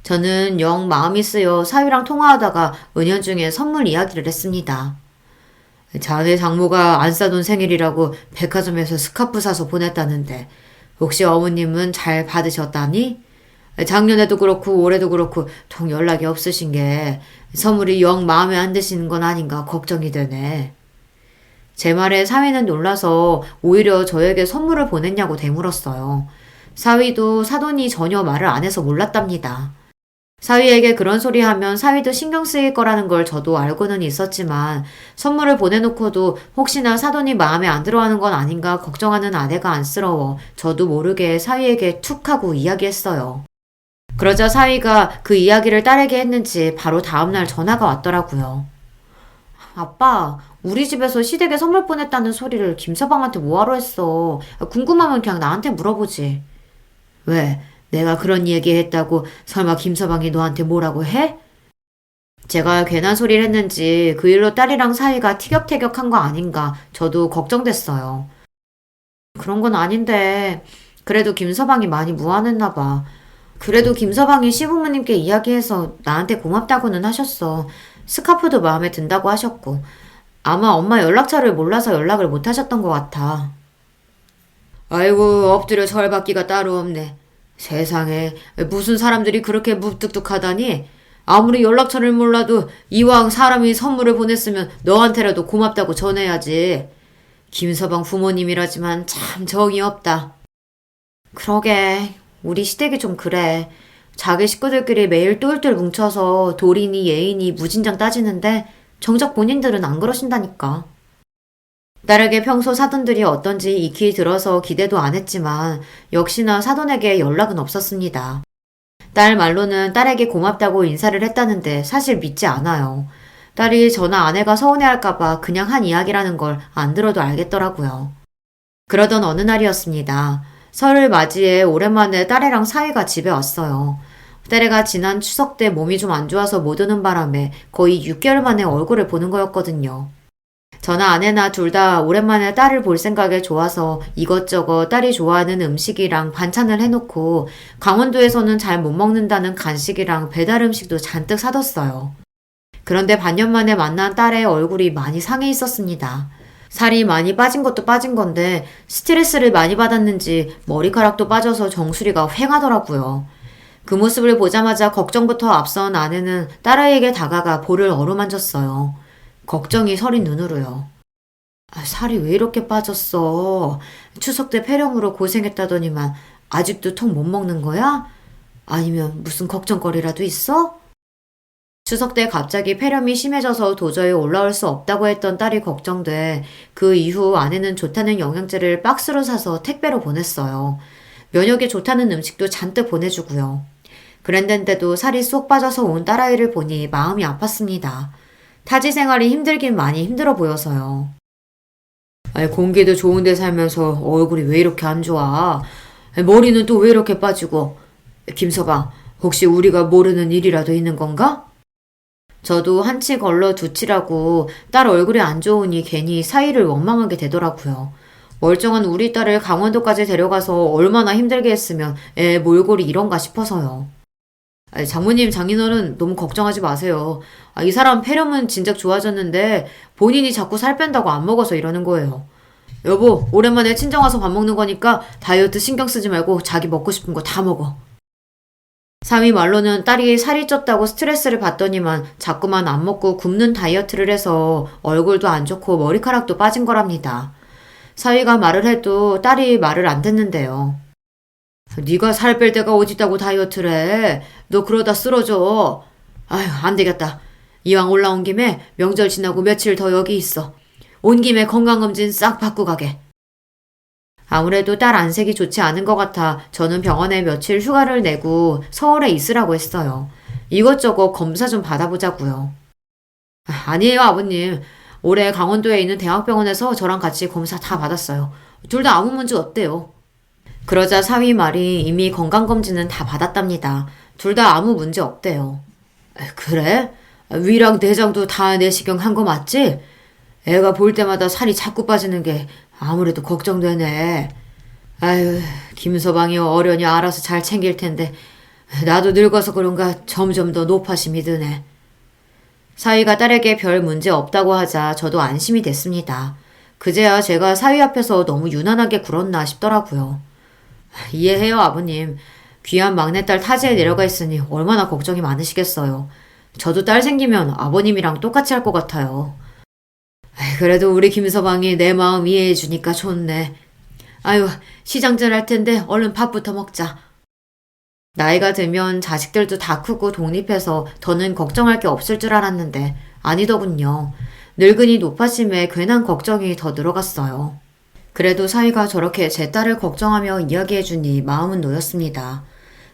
저는 영 마음이 쓰여 사위랑 통화하다가 은연중에 선물 이야기를 했습니다. 자네 장모가 안 싸돈 생일이라고 백화점에서 스카프 사서 보냈다는데 혹시 어머님은 잘 받으셨다니? 작년에도 그렇고 올해도 그렇고 통 연락이 없으신 게 선물이 영 마음에 안 드시는 건 아닌가 걱정이 되네. 제 말에 사위는 놀라서 오히려 저에게 선물을 보냈냐고 되물었어요. 사위도 사돈이 전혀 말을 안 해서 몰랐답니다. 사위에게 그런 소리 하면 사위도 신경 쓰일 거라는 걸 저도 알고는 있었지만 선물을 보내놓고도 혹시나 사돈이 마음에 안 들어하는 건 아닌가 걱정하는 아내가 안쓰러워 저도 모르게 사위에게 툭 하고 이야기했어요. 그러자 사위가 그 이야기를 딸에게 했는지 바로 다음날 전화가 왔더라고요. 아빠, 우리 집에서 시댁에 선물 보냈다는 소리를 김서방한테 뭐하러 했어. 궁금하면 그냥 나한테 물어보지. 왜? 내가 그런 얘기 했다고 설마 김서방이 너한테 뭐라고 해? 제가 괜한 소리를 했는지 그 일로 딸이랑 사이가 티격태격한 거 아닌가 저도 걱정됐어요. 그런 건 아닌데 그래도 김서방이 많이 무안했나 봐. 그래도 김서방이 시부모님께 이야기해서 나한테 고맙다고는 하셨어. 스카프도 마음에 든다고 하셨고 아마 엄마 연락처를 몰라서 연락을 못 하셨던 것 같아. 아이고 엎드려 절받기가 따로 없네. 세상에 무슨 사람들이 그렇게 무뚝뚝하다니. 아무리 연락처를 몰라도 이왕 사람이 선물을 보냈으면 너한테라도 고맙다고 전해야지. 김서방 부모님이라지만 참 정이 없다. 그러게 우리 시댁이 좀 그래. 자기 식구들끼리 매일 똘똘 뭉쳐서 도리니 예인이 무진장 따지는데 정작 본인들은 안 그러신다니까. 딸에게 평소 사돈들이 어떤지 익히 들어서 기대도 안 했지만 역시나 사돈에게 연락은 없었습니다. 딸 말로는 딸에게 고맙다고 인사를 했다는데 사실 믿지 않아요. 딸이 저나 아내가 서운해할까봐 그냥 한 이야기라는 걸 안 들어도 알겠더라고요. 그러던 어느 날이었습니다. 설을 맞이해 오랜만에 딸애랑 사위가 집에 왔어요. 딸애가 지난 추석 때 몸이 좀 안 좋아서 못 오는 바람에 거의 6개월 만에 얼굴을 보는 거였거든요. 저나 아내나 둘 다 오랜만에 딸을 볼 생각에 좋아서 이것저것 딸이 좋아하는 음식이랑 반찬을 해놓고 강원도에서는 잘 못 먹는다는 간식이랑 배달 음식도 잔뜩 사뒀어요. 그런데 반년 만에 만난 딸의 얼굴이 많이 상해 있었습니다. 살이 많이 빠진 것도 빠진 건데 스트레스를 많이 받았는지 머리카락도 빠져서 정수리가 휑하더라고요. 그 모습을 보자마자 걱정부터 앞선 아내는 딸아이에게 다가가 볼을 어루만졌어요. 걱정이 서린 눈으로요. 살이 왜 이렇게 빠졌어? 추석 때 폐렴으로 고생했다더니만 아직도 통 못 먹는 거야? 아니면 무슨 걱정거리라도 있어? 추석 때 갑자기 폐렴이 심해져서 도저히 올라올 수 없다고 했던 딸이 걱정돼 그 이후 아내는 좋다는 영양제를 박스로 사서 택배로 보냈어요. 면역에 좋다는 음식도 잔뜩 보내주고요. 그랬는데도 살이 쏙 빠져서 온 딸아이를 보니 마음이 아팠습니다. 타지 생활이 힘들긴 많이 힘들어 보여서요. 공기도 좋은데 살면서 얼굴이 왜 이렇게 안 좋아? 머리는 또 왜 이렇게 빠지고? 김서방, 혹시 우리가 모르는 일이라도 있는 건가? 저도 한치 걸러 두치라고 딸 얼굴이 안 좋으니 괜히 사이를 원망하게 되더라고요. 멀쩡한 우리 딸을 강원도까지 데려가서 얼마나 힘들게 했으면 애 몰골이 이런가 싶어서요. 장모님, 장인어른 너무 걱정하지 마세요. 이 사람 폐렴은 진작 좋아졌는데 본인이 자꾸 살 뺀다고 안 먹어서 이러는 거예요. 여보, 오랜만에 친정 와서 밥 먹는 거니까 다이어트 신경 쓰지 말고 자기 먹고 싶은 거 다 먹어. 사위 말로는 딸이 살이 쪘다고 스트레스를 받더니만 자꾸만 안 먹고 굶는 다이어트를 해서 얼굴도 안 좋고 머리카락도 빠진 거랍니다. 사위가 말을 해도 딸이 말을 안 듣는데요. 네가 살 뺄 데가 어딨다고 다이어트를 해. 너 그러다 쓰러져. 아휴, 안 되겠다. 이왕 올라온 김에 명절 지나고 며칠 더 여기 있어. 온 김에 건강검진 싹 받고 가게. 아무래도 딸 안색이 좋지 않은 것 같아 저는 병원에 며칠 휴가를 내고 서울에 있으라고 했어요. 이것저것 검사 좀 받아보자고요. 아니에요, 아버님. 올해 강원도에 있는 대학병원에서 저랑 같이 검사 다 받았어요. 둘 다 아무 문제 없대요. 그러자 사위 말이 이미 건강검진은 다 받았답니다. 둘 다 아무 문제 없대요. 그래? 위랑 내장도 다 내시경 한 거 맞지? 애가 볼 때마다 살이 자꾸 빠지는 게 아무래도 걱정되네. 아유, 김서방이 어련히 알아서 잘 챙길 텐데 나도 늙어서 그런가 점점 더 노파심이 드네. 사위가 딸에게 별 문제 없다고 하자 저도 안심이 됐습니다. 그제야 제가 사위 앞에서 너무 유난하게 굴었나 싶더라고요. 이해해요, 아버님. 귀한 막내딸 타지에 내려가 있으니 얼마나 걱정이 많으시겠어요. 저도 딸 생기면 아버님이랑 똑같이 할 것 같아요. 그래도 우리 김서방이 내 마음 이해해 주니까 좋네. 아유, 시장질 할 텐데 얼른 밥부터 먹자. 나이가 들면 자식들도 다 크고 독립해서 더는 걱정할 게 없을 줄 알았는데 아니더군요. 늙은이 노파심에 괜한 걱정이 더 늘어갔어요. 그래도 사위가 저렇게 제 딸을 걱정하며 이야기해주니 마음은 놓였습니다.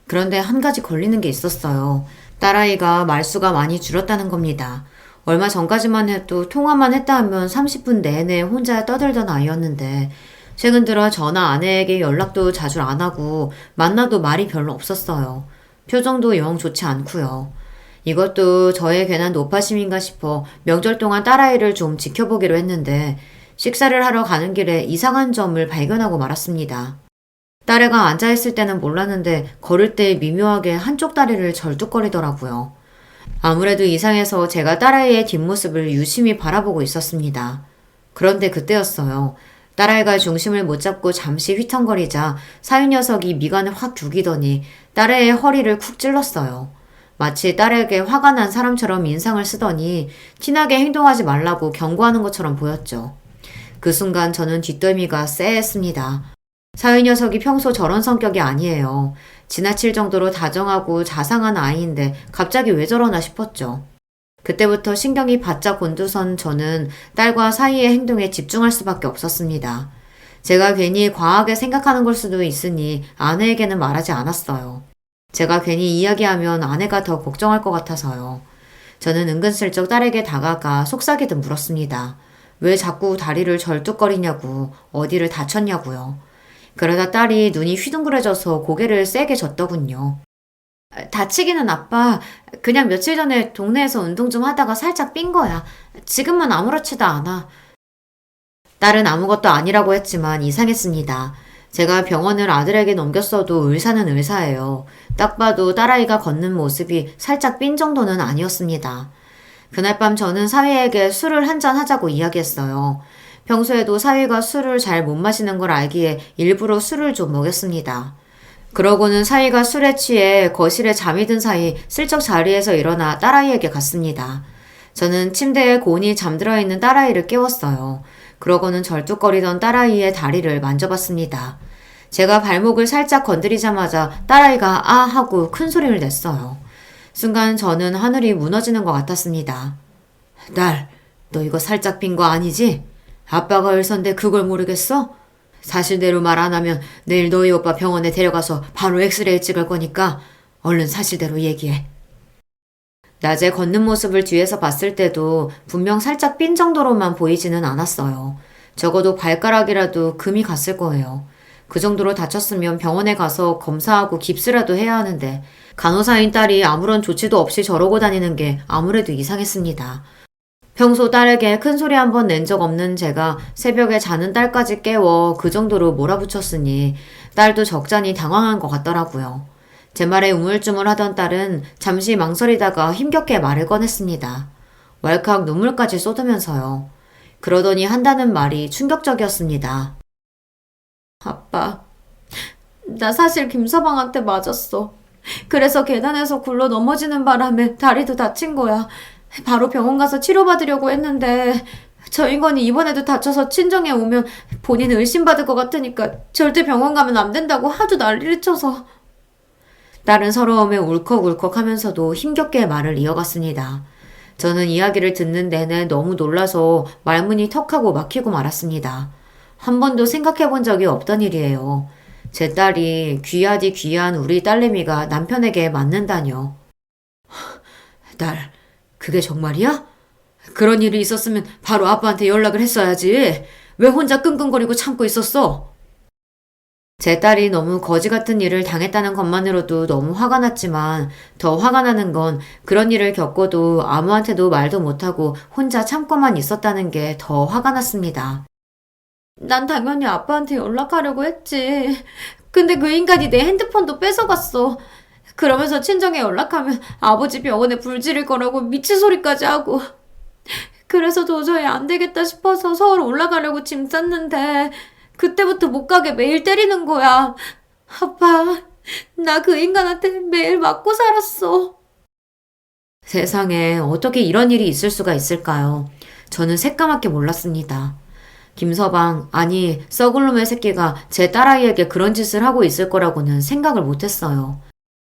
그런데 한 가지 걸리는 게 있었어요. 딸아이가 말수가 많이 줄었다는 겁니다. 얼마 전까지만 해도 통화만 했다 하면 30분 내내 혼자 떠들던 아이였는데 최근 들어 저나 아내에게 연락도 자주 안 하고 만나도 말이 별로 없었어요. 표정도 영 좋지 않고요. 이것도 저의 괜한 노파심인가 싶어 명절 동안 딸아이를 좀 지켜보기로 했는데 식사를 하러 가는 길에 이상한 점을 발견하고 말았습니다. 딸애가 앉아있을 때는 몰랐는데 걸을 때 미묘하게 한쪽 다리를 절뚝거리더라고요. 아무래도 이상해서 제가 딸아이의 뒷모습을 유심히 바라보고 있었습니다. 그런데 그때였어요. 딸아이가 중심을 못 잡고 잠시 휘청거리자 사위 녀석이 미간을 확 죽이더니 딸애의 허리를 쿡 찔렀어요. 마치 딸에게 화가 난 사람처럼 인상을 쓰더니 티나게 행동하지 말라고 경고하는 것처럼 보였죠. 그 순간 저는 뒷덜미가 쎄했습니다. 사위 녀석이 평소 저런 성격이 아니에요. 지나칠 정도로 다정하고 자상한 아이인데 갑자기 왜 저러나 싶었죠. 그때부터 신경이 바짝 곤두선 저는 딸과 사위의 행동에 집중할 수밖에 없었습니다. 제가 괜히 과하게 생각하는 걸 수도 있으니 아내에게는 말하지 않았어요. 제가 괜히 이야기하면 아내가 더 걱정할 것 같아서요. 저는 은근슬쩍 딸에게 다가가 속삭이듯 물었습니다. 왜 자꾸 다리를 절뚝거리냐고, 어디를 다쳤냐고요. 그러다 딸이 눈이 휘둥그레져서 고개를 세게 젓더군요. 다치기는 아빠. 그냥 며칠 전에 동네에서 운동 좀 하다가 살짝 삔 거야. 지금은 아무렇지도 않아. 딸은 아무것도 아니라고 했지만 이상했습니다. 제가 병원을 아들에게 넘겼어도 의사는 의사예요. 딱 봐도 딸아이가 걷는 모습이 살짝 삔 정도는 아니었습니다. 그날 밤 저는 사위에게 술을 한잔 하자고 이야기했어요. 평소에도 사위가 술을 잘 못 마시는 걸 알기에 일부러 술을 좀 먹였습니다. 그러고는 사위가 술에 취해 거실에 잠이 든 사이 슬쩍 자리에서 일어나 딸아이에게 갔습니다. 저는 침대에 곤히 잠들어 있는 딸아이를 깨웠어요. 그러고는 절뚝거리던 딸아이의 다리를 만져봤습니다. 제가 발목을 살짝 건드리자마자 딸아이가 아 하고 큰 소리를 냈어요. 순간 저는 하늘이 무너지는 것 같았습니다. 딸, 너 이거 살짝 빈 거 아니지? 아빠가 의사인데 그걸 모르겠어? 사실대로 말 안 하면 내일 너희 오빠 병원에 데려가서 바로 엑스레이 찍을 거니까 얼른 사실대로 얘기해. 낮에 걷는 모습을 뒤에서 봤을 때도 분명 살짝 삔 정도로만 보이지는 않았어요. 적어도 발가락이라도 금이 갔을 거예요. 그 정도로 다쳤으면 병원에 가서 검사하고 깁스라도 해야 하는데 간호사인 딸이 아무런 조치도 없이 저러고 다니는 게 아무래도 이상했습니다. 평소 딸에게 큰 소리 한 번 낸 적 없는 제가 새벽에 자는 딸까지 깨워 그 정도로 몰아붙였으니 딸도 적잖이 당황한 것 같더라고요. 제 말에 우물쭈물하던 딸은 잠시 망설이다가 힘겹게 말을 꺼냈습니다. 왈칵 눈물까지 쏟으면서요. 그러더니 한다는 말이 충격적이었습니다. 아빠, 나 사실 김서방한테 맞았어. 그래서 계단에서 굴러 넘어지는 바람에 다리도 다친 거야. 바로 병원 가서 치료받으려고 했는데 저 인간이 이번에도 다쳐서 친정에 오면 본인 의심받을 것 같으니까 절대 병원 가면 안 된다고 하도 난리를 쳐서. 딸은 서러움에 울컥울컥 하면서도 힘겹게 말을 이어갔습니다. 저는 이야기를 듣는 내내 너무 놀라서 말문이 턱하고 막히고 말았습니다. 한 번도 생각해 본 적이 없던 일이에요. 제 딸이 귀하디 귀한 우리 딸내미가 남편에게 맞는다뇨. 딸, 그게 정말이야? 그런 일이 있었으면 바로 아빠한테 연락을 했어야지. 왜 혼자 끙끙거리고 참고 있었어? 제 딸이 너무 거지 같은 일을 당했다는 것만으로도 너무 화가 났지만 더 화가 나는 건 그런 일을 겪고도 아무한테도 말도 못하고 혼자 참고만 있었다는 게 더 화가 났습니다. 난 당연히 아빠한테 연락하려고 했지. 근데 그 인간이 내 핸드폰도 뺏어갔어. 그러면서 친정에 연락하면 아버지 병원에 불지를 거라고 미친 소리까지 하고. 그래서 도저히 안 되겠다 싶어서 서울 올라가려고 짐 쌌는데 그때부터 못 가게 매일 때리는 거야. 아빠, 나 그 인간한테 매일 맞고 살았어. 세상에 어떻게 이런 일이 있을 수가 있을까요? 저는 새까맣게 몰랐습니다. 김서방, 아니 썩을 놈의 새끼가 제 딸아이에게 그런 짓을 하고 있을 거라고는 생각을 못했어요.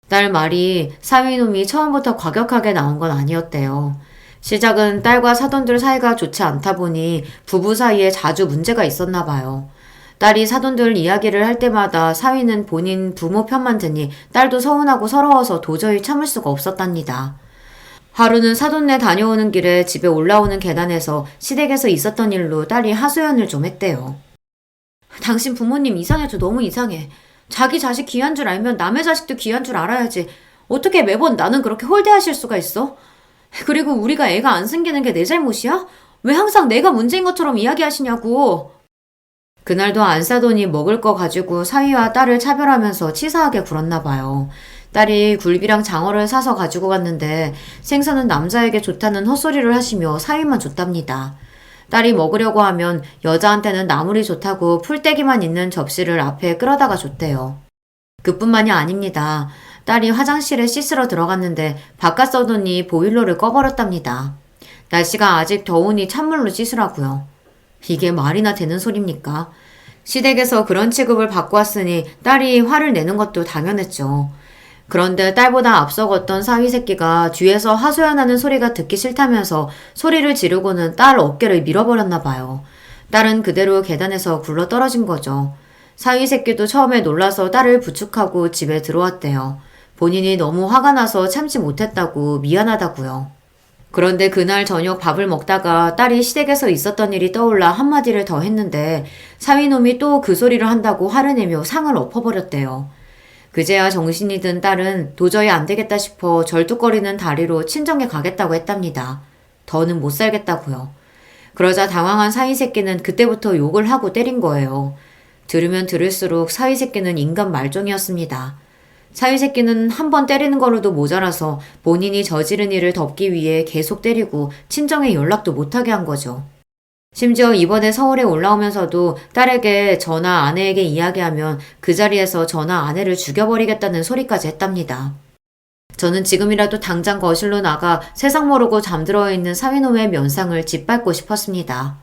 딸 말이 사위놈이 처음부터 과격하게 나온 건 아니었대요. 시작은 딸과 사돈들 사이가 좋지 않다 보니 부부 사이에 자주 문제가 있었나 봐요. 딸이 사돈들 이야기를 할 때마다 사위는 본인 부모 편만 드니 딸도 서운하고 서러워서 도저히 참을 수가 없었답니다. 하루는 사돈네 다녀오는 길에 집에 올라오는 계단에서 시댁에서 있었던 일로 딸이 하소연을 좀 했대요. 당신 부모님 이상해져. 너무 이상해. 자기 자식 귀한 줄 알면 남의 자식도 귀한 줄 알아야지. 어떻게 매번 나는 그렇게 홀대하실 수가 있어? 그리고 우리가 애가 안 생기는 게 내 잘못이야? 왜 항상 내가 문제인 것처럼 이야기하시냐고. 그날도 안사돈이 먹을 거 가지고 사위와 딸을 차별하면서 치사하게 굴었나 봐요. 딸이 굴비랑 장어를 사서 가지고 갔는데 생선은 남자에게 좋다는 헛소리를 하시며 사위만 줬답니다. 딸이 먹으려고 하면 여자한테는 나물이 좋다고 풀떼기만 있는 접시를 앞에 끌어다가 줬대요. 그뿐만이 아닙니다. 딸이 화장실에 씻으러 들어갔는데 바깥 서돈이 보일러를 꺼버렸답니다. 날씨가 아직 더우니 찬물로 씻으라고요. 이게 말이나 되는 소립니까? 시댁에서 그런 취급을 받고 왔으니 딸이 화를 내는 것도 당연했죠. 그런데 딸보다 앞서갔던 사위 새끼가 뒤에서 하소연하는 소리가 듣기 싫다면서 소리를 지르고는 딸 어깨를 밀어버렸나 봐요. 딸은 그대로 계단에서 굴러 떨어진 거죠. 사위 새끼도 처음에 놀라서 딸을 부축하고 집에 들어왔대요. 본인이 너무 화가 나서 참지 못했다고 미안하다고요. 그런데 그날 저녁 밥을 먹다가 딸이 시댁에서 있었던 일이 떠올라 한마디를 더 했는데 사위놈이 또 그 소리를 한다고 화를 내며 상을 엎어버렸대요. 그제야 정신이 든 딸은 도저히 안 되겠다 싶어 절뚝거리는 다리로 친정에 가겠다고 했답니다. 더는 못 살겠다고요. 그러자 당황한 사위새끼는 그때부터 욕을 하고 때린 거예요. 들으면 들을수록 사위새끼는 인간 말종이었습니다. 사위새끼는 한 번 때리는 걸로도 모자라서 본인이 저지른 일을 덮기 위해 계속 때리고 친정에 연락도 못하게 한 거죠. 심지어 이번에 서울에 올라오면서도 딸에게 전화 아내에게 이야기하면 그 자리에서 전화 아내를 죽여버리겠다는 소리까지 했답니다. 저는 지금이라도 당장 거실로 나가 세상 모르고 잠들어 있는 사위놈의 면상을 짓밟고 싶었습니다.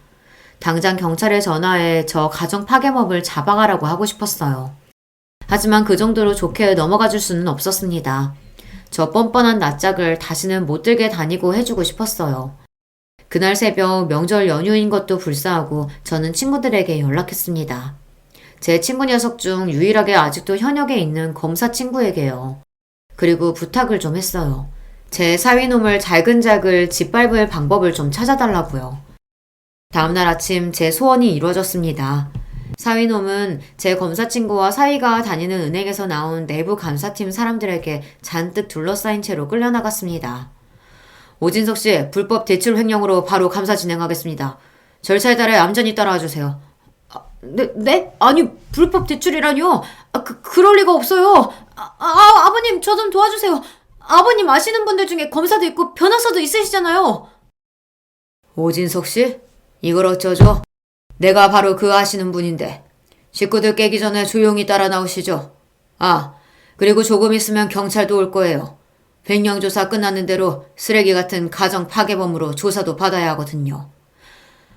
당장 경찰에 전화해 저 가정 파괴범을 잡아가라고 하고 싶었어요. 하지만 그 정도로 좋게 넘어가 줄 수는 없었습니다. 저 뻔뻔한 낯짝을 다시는 못 들게 다니고 해주고 싶었어요. 그날 새벽 명절 연휴인 것도 불사하고 저는 친구들에게 연락했습니다. 제 친구 녀석 중 유일하게 아직도 현역에 있는 검사 친구에게요. 그리고 부탁을 좀 했어요. 제 사위놈을 잘근잘근 짓밟을 방법을 좀 찾아달라고요. 다음날 아침 제 소원이 이루어졌습니다. 사위놈은 제 검사 친구와 사위가 다니는 은행에서 나온 내부 감사팀 사람들에게 잔뜩 둘러싸인 채로 끌려나갔습니다. 오진석 씨, 불법 대출 횡령으로 바로 감사 진행하겠습니다. 절차에 따라 얌전히 따라와 주세요. 네? 아니, 불법 대출이라뇨? 그럴 리가 없어요. 아버님, 저 좀 도와주세요. 아버님 아시는 분들 중에 검사도 있고 변호사도 있으시잖아요. 오진석 씨? 이걸 어쩌죠? 내가 바로 그 아시는 분인데. 식구들 깨기 전에 조용히 따라 나오시죠. 그리고 조금 있으면 경찰도 올 거예요. 횡령 조사 끝나는 대로 쓰레기 같은 가정 파괴범으로 조사도 받아야 하거든요.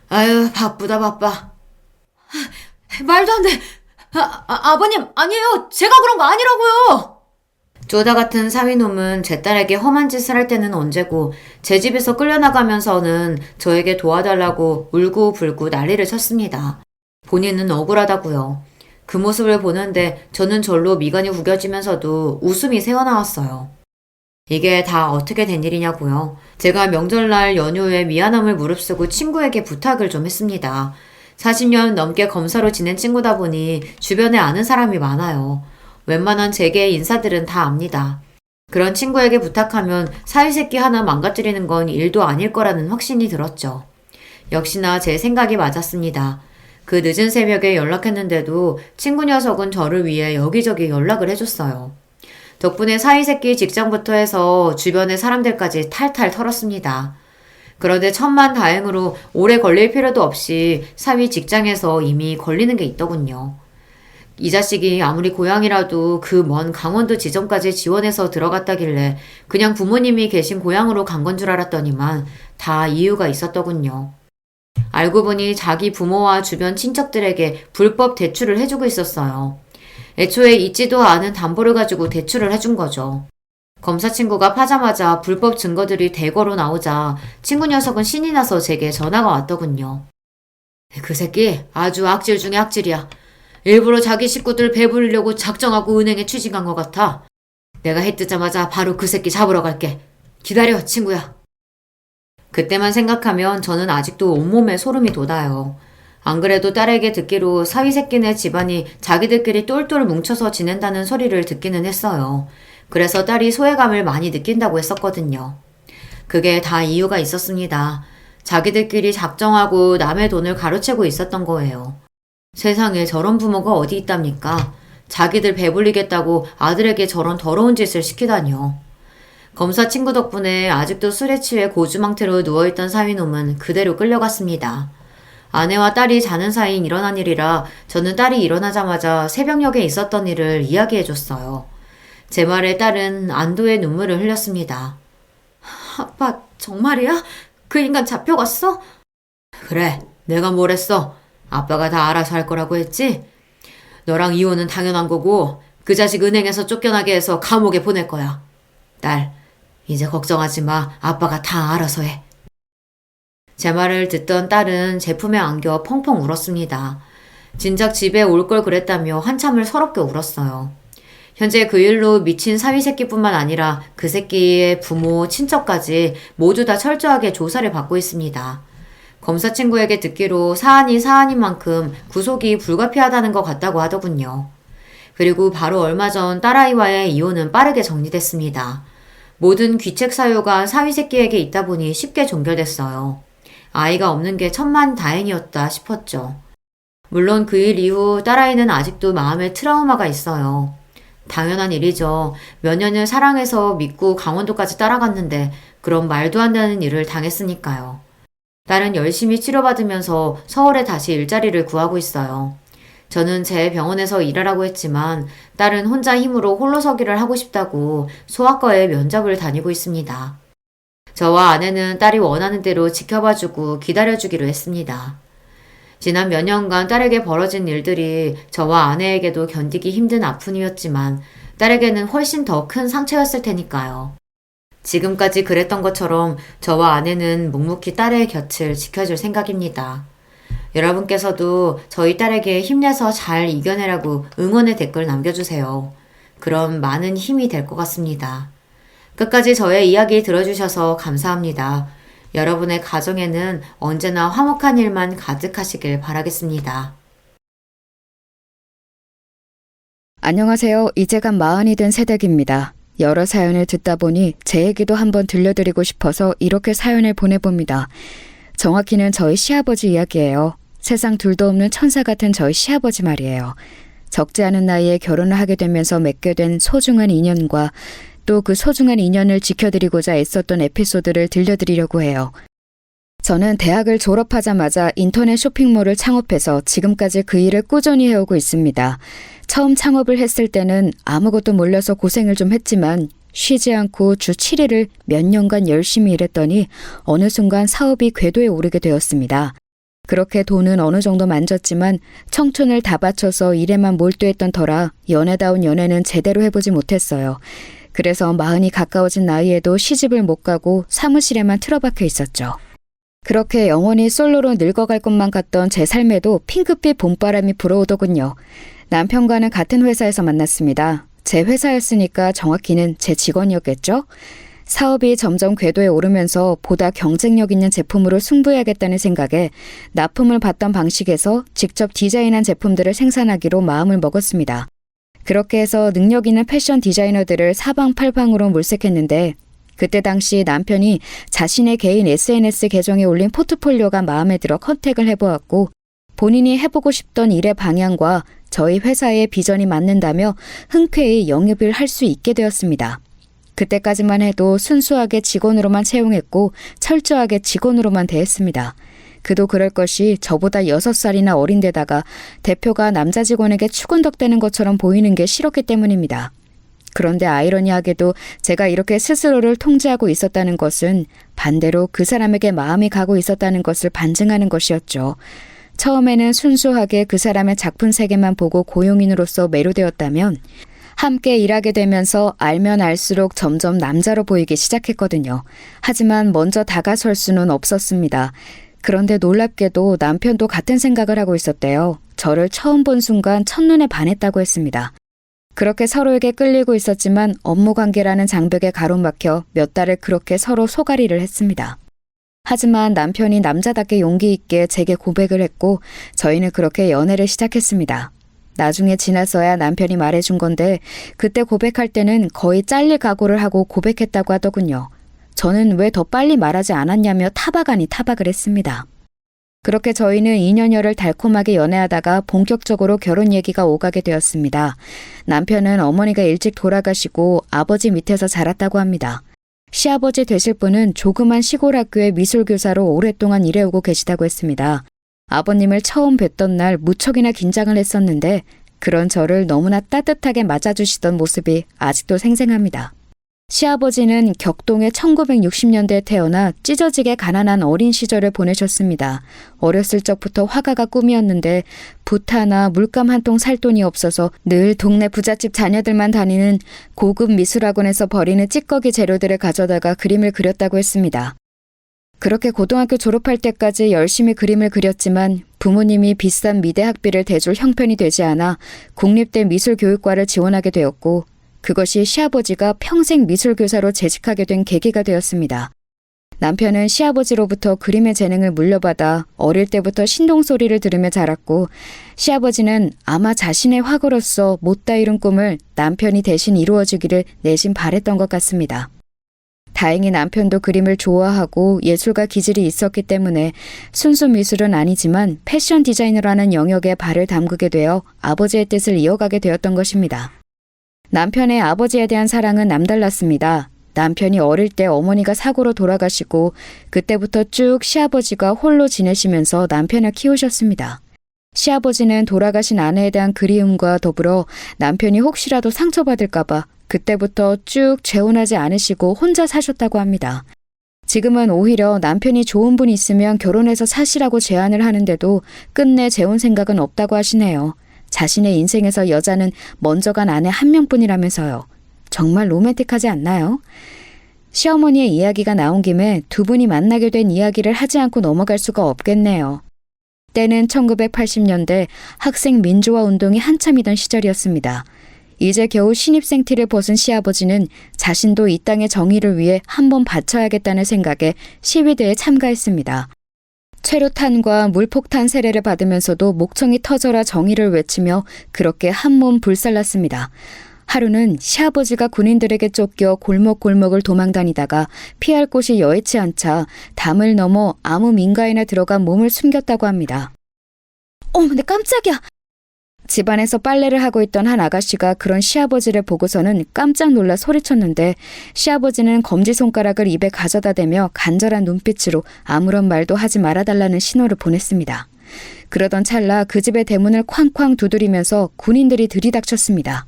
아유, 바쁘다 바빠. 말도 안 돼. 아버님, 아니에요. 제가 그런 거 아니라고요. 쪼다 같은 사위놈은 제 딸에게 험한 짓을 할 때는 언제고 제 집에서 끌려나가면서는 저에게 도와달라고 울고불고 난리를 쳤습니다. 본인은 억울하다고요. 그 모습을 보는데 저는 절로 미간이 구겨지면서도 웃음이 새어나왔어요. 이게 다 어떻게 된 일이냐고요. 제가 명절날 연휴에 미안함을 무릅쓰고 친구에게 부탁을 좀 했습니다. 40년 넘게 검사로 지낸 친구다 보니 주변에 아는 사람이 많아요. 웬만한 재계의 인사들은 다 압니다. 그런 친구에게 부탁하면 사위새끼 하나 망가뜨리는 건 일도 아닐 거라는 확신이 들었죠. 역시나 제 생각이 맞았습니다. 그 늦은 새벽에 연락했는데도 친구 녀석은 저를 위해 여기저기 연락을 해줬어요. 덕분에 사위새끼 직장부터 해서 주변의 사람들까지 탈탈 털었습니다. 그런데 천만다행으로 오래 걸릴 필요도 없이 사위 직장에서 이미 걸리는 게 있더군요. 이 자식이 아무리 고향이라도 그 먼 강원도 지점까지 지원해서 들어갔다길래 그냥 부모님이 계신 고향으로 간 건 줄 알았더니만 다 이유가 있었더군요. 알고 보니 자기 부모와 주변 친척들에게 불법 대출을 해주고 있었어요. 애초에 있지도 않은 담보를 가지고 대출을 해준 거죠. 검사 친구가 파자마자 불법 증거들이 대거로 나오자 친구 녀석은 신이 나서 제게 전화가 왔더군요. 그 새끼 아주 악질 중에 악질이야. 일부러 자기 식구들 배부르려고 작정하고 은행에 취직한 것 같아. 내가 해 뜨자마자 바로 그 새끼 잡으러 갈게. 기다려, 친구야. 그때만 생각하면 저는 아직도 온몸에 소름이 돋아요. 안 그래도 딸에게 듣기로 사위새끼네 집안이 자기들끼리 똘똘 뭉쳐서 지낸다는 소리를 듣기는 했어요. 그래서 딸이 소외감을 많이 느낀다고 했었거든요. 그게 다 이유가 있었습니다. 자기들끼리 작정하고 남의 돈을 가로채고 있었던 거예요. 세상에 저런 부모가 어디 있답니까? 자기들 배불리겠다고 아들에게 저런 더러운 짓을 시키다니요. 검사 친구 덕분에 아직도 술에 취해 고주망태로 누워있던 사위놈은 그대로 끌려갔습니다. 아내와 딸이 자는 사이인 일어난 일이라 저는 딸이 일어나자마자 새벽녘에 있었던 일을 이야기해줬어요. 제 말에 딸은 안도의 눈물을 흘렸습니다. 아빠, 정말이야? 그 인간 잡혀갔어? 그래, 내가 뭘 했어? 아빠가 다 알아서 할 거라고 했지? 너랑 이혼은 당연한 거고 그 자식 은행에서 쫓겨나게 해서 감옥에 보낼 거야. 딸, 이제 걱정하지 마. 아빠가 다 알아서 해. 제 말을 듣던 딸은 제품에 안겨 펑펑 울었습니다. 진작 집에 올 걸 그랬다며 한참을 서럽게 울었어요. 현재 그 일로 미친 사위새끼뿐만 아니라 그 새끼의 부모, 친척까지 모두 다 철저하게 조사를 받고 있습니다. 검사 친구에게 듣기로 사안이 사안인 만큼 구속이 불가피하다는 것 같다고 하더군요. 그리고 바로 얼마 전 딸아이와의 이혼은 빠르게 정리됐습니다. 모든 귀책 사유가 사위새끼에게 있다 보니 쉽게 종결됐어요. 아이가 없는 게 천만다행이었다 싶었죠. 물론 그 일 이후 딸아이는 아직도 마음에 트라우마가 있어요. 당연한 일이죠. 몇 년을 사랑해서 믿고 강원도까지 따라갔는데 그런 말도 안 되는 일을 당했으니까요. 딸은 열심히 치료받으면서 서울에 다시 일자리를 구하고 있어요. 저는 제 병원에서 일하라고 했지만 딸은 혼자 힘으로 홀로서기를 하고 싶다고 소아과에 면접을 다니고 있습니다. 저와 아내는 딸이 원하는 대로 지켜봐주고 기다려주기로 했습니다. 지난 몇 년간 딸에게 벌어진 일들이 저와 아내에게도 견디기 힘든 아픔이었지만 딸에게는 훨씬 더 큰 상처였을 테니까요. 지금까지 그랬던 것처럼 저와 아내는 묵묵히 딸의 곁을 지켜줄 생각입니다. 여러분께서도 저희 딸에게 힘내서 잘 이겨내라고 응원의 댓글 남겨주세요. 그럼 많은 힘이 될 것 같습니다. 끝까지 저의 이야기 들어주셔서 감사합니다. 여러분의 가정에는 언제나 화목한 일만 가득하시길 바라겠습니다. 안녕하세요. 이제가 40이 된 새댁입니다. 여러 사연을 듣다 보니 제 얘기도 한번 들려드리고 싶어서 이렇게 사연을 보내봅니다. 정확히는 저희 시아버지 이야기예요. 세상 둘도 없는 천사 같은 저희 시아버지 말이에요. 적지 않은 나이에 결혼을 하게 되면서 맺게 된 소중한 인연과 또 그 소중한 인연을 지켜드리고자 애썼던 에피소드를 들려드리려고 해요. 저는 대학을 졸업하자마자 인터넷 쇼핑몰을 창업해서 지금까지 그 일을 꾸준히 해오고 있습니다. 처음 창업을 했을 때는 아무것도 몰라서 고생을 좀 했지만 쉬지 않고 주 7일을 몇 년간 열심히 일했더니 어느 순간 사업이 궤도에 오르게 되었습니다. 그렇게 돈은 어느 정도 만졌지만 청춘을 다 바쳐서 일에만 몰두했던 터라 연애다운 연애는 제대로 해보지 못했어요. 그래서 40이 가까워진 나이에도 시집을 못 가고 사무실에만 틀어박혀 있었죠. 그렇게 영원히 솔로로 늙어갈 것만 같던 제 삶에도 핑크빛 봄바람이 불어오더군요. 남편과는 같은 회사에서 만났습니다. 제 회사였으니까 정확히는 제 직원이었겠죠? 사업이 점점 궤도에 오르면서 보다 경쟁력 있는 제품으로 승부해야겠다는 생각에 납품을 받던 방식에서 직접 디자인한 제품들을 생산하기로 마음을 먹었습니다. 그렇게 해서 능력 있는 패션 디자이너들을 사방팔방으로 물색했는데 그때 당시 남편이 자신의 개인 SNS 계정에 올린 포트폴리오가 마음에 들어 컨택을 해보았고 본인이 해보고 싶던 일의 방향과 저희 회사의 비전이 맞는다며 흔쾌히 영입을 할 수 있게 되었습니다. 그때까지만 해도 순수하게 직원으로만 채용했고 철저하게 직원으로만 대했습니다. 그도 그럴 것이 저보다 6살이나 어린 데다가 대표가 남자 직원에게 추근덕대는 것처럼 보이는 게 싫었기 때문입니다. 그런데 아이러니하게도 제가 이렇게 스스로를 통제하고 있었다는 것은 반대로 그 사람에게 마음이 가고 있었다는 것을 반증하는 것이었죠. 처음에는 순수하게 그 사람의 작품 세계만 보고 고용인으로서 매료되었다면 함께 일하게 되면서 알면 알수록 점점 남자로 보이기 시작했거든요. 하지만 먼저 다가설 수는 없었습니다. 그런데 놀랍게도 남편도 같은 생각을 하고 있었대요. 저를 처음 본 순간 첫눈에 반했다고 했습니다. 그렇게 서로에게 끌리고 있었지만 업무 관계라는 장벽에 가로막혀 몇 달을 그렇게 서로 소가리를 했습니다. 하지만 남편이 남자답게 용기 있게 제게 고백을 했고 저희는 그렇게 연애를 시작했습니다. 나중에 지나서야 남편이 말해준 건데 그때 고백할 때는 거의 잘릴 각오를 하고 고백했다고 하더군요. 저는 왜 더 빨리 말하지 않았냐며 타박 아니 타박을 했습니다. 그렇게 저희는 2년여를 달콤하게 연애하다가 본격적으로 결혼 얘기가 오가게 되었습니다. 남편은 어머니가 일찍 돌아가시고 아버지 밑에서 자랐다고 합니다. 시아버지 되실 분은 조그만 시골 학교의 미술교사로 오랫동안 일해오고 계시다고 했습니다. 아버님을 처음 뵀던 날 무척이나 긴장을 했었는데 그런 저를 너무나 따뜻하게 맞아주시던 모습이 아직도 생생합니다. 시아버지는 격동의 1960년대에 태어나 찢어지게 가난한 어린 시절을 보내셨습니다. 어렸을 적부터 화가가 꿈이었는데 붓 하나 물감 한 통 살 돈이 없어서 늘 동네 부잣집 자녀들만 다니는 고급 미술학원에서 버리는 찌꺼기 재료들을 가져다가 그림을 그렸다고 했습니다. 그렇게 고등학교 졸업할 때까지 열심히 그림을 그렸지만 부모님이 비싼 미대 학비를 대줄 형편이 되지 않아 국립대 미술교육과를 지원하게 되었고 그것이 시아버지가 평생 미술교사로 재직하게 된 계기가 되었습니다. 남편은 시아버지로부터 그림의 재능을 물려받아 어릴 때부터 신동소리를 들으며 자랐고 시아버지는 아마 자신의 화가로서 못다 이룬 꿈을 남편이 대신 이루어주기를 내심 바랬던 것 같습니다. 다행히 남편도 그림을 좋아하고 예술가 기질이 있었기 때문에 순수 미술은 아니지만 패션 디자이너라는 영역에 발을 담그게 되어 아버지의 뜻을 이어가게 되었던 것입니다. 남편의 아버지에 대한 사랑은 남달랐습니다. 남편이 어릴 때 어머니가 사고로 돌아가시고 그때부터 쭉 시아버지가 홀로 지내시면서 남편을 키우셨습니다. 시아버지는 돌아가신 아내에 대한 그리움과 더불어 남편이 혹시라도 상처받을까봐 그때부터 쭉 재혼하지 않으시고 혼자 사셨다고 합니다. 지금은 오히려 남편이 좋은 분 있으면 결혼해서 사시라고 제안을 하는데도 끝내 재혼 생각은 없다고 하시네요. 자신의 인생에서 여자는 먼저 간 아내 한 명뿐이라면서요. 정말 로맨틱하지 않나요? 시어머니의 이야기가 나온 김에 두 분이 만나게 된 이야기를 하지 않고 넘어갈 수가 없겠네요. 때는 1980년대 학생 민주화 운동이 한참이던 시절이었습니다. 이제 겨우 신입생 티를 벗은 시아버지는 자신도 이 땅의 정의를 위해 한번 바쳐야겠다는 생각에 시위대에 참가했습니다. 최루탄과 물폭탄 세례를 받으면서도 목청이 터져라 정의를 외치며 그렇게 한몸 불살랐습니다. 하루는 시아버지가 군인들에게 쫓겨 골목골목을 도망다니다가 피할 곳이 여의치 않자 담을 넘어 아무 민가에나 들어가 몸을 숨겼다고 합니다. 내 깜짝이야! 집안에서 빨래를 하고 있던 한 아가씨가 그런 시아버지를 보고서는 깜짝 놀라 소리쳤는데 시아버지는 검지손가락을 입에 가져다 대며 간절한 눈빛으로 아무런 말도 하지 말아달라는 신호를 보냈습니다. 그러던 찰나 그 집의 대문을 쾅쾅 두드리면서 군인들이 들이닥쳤습니다.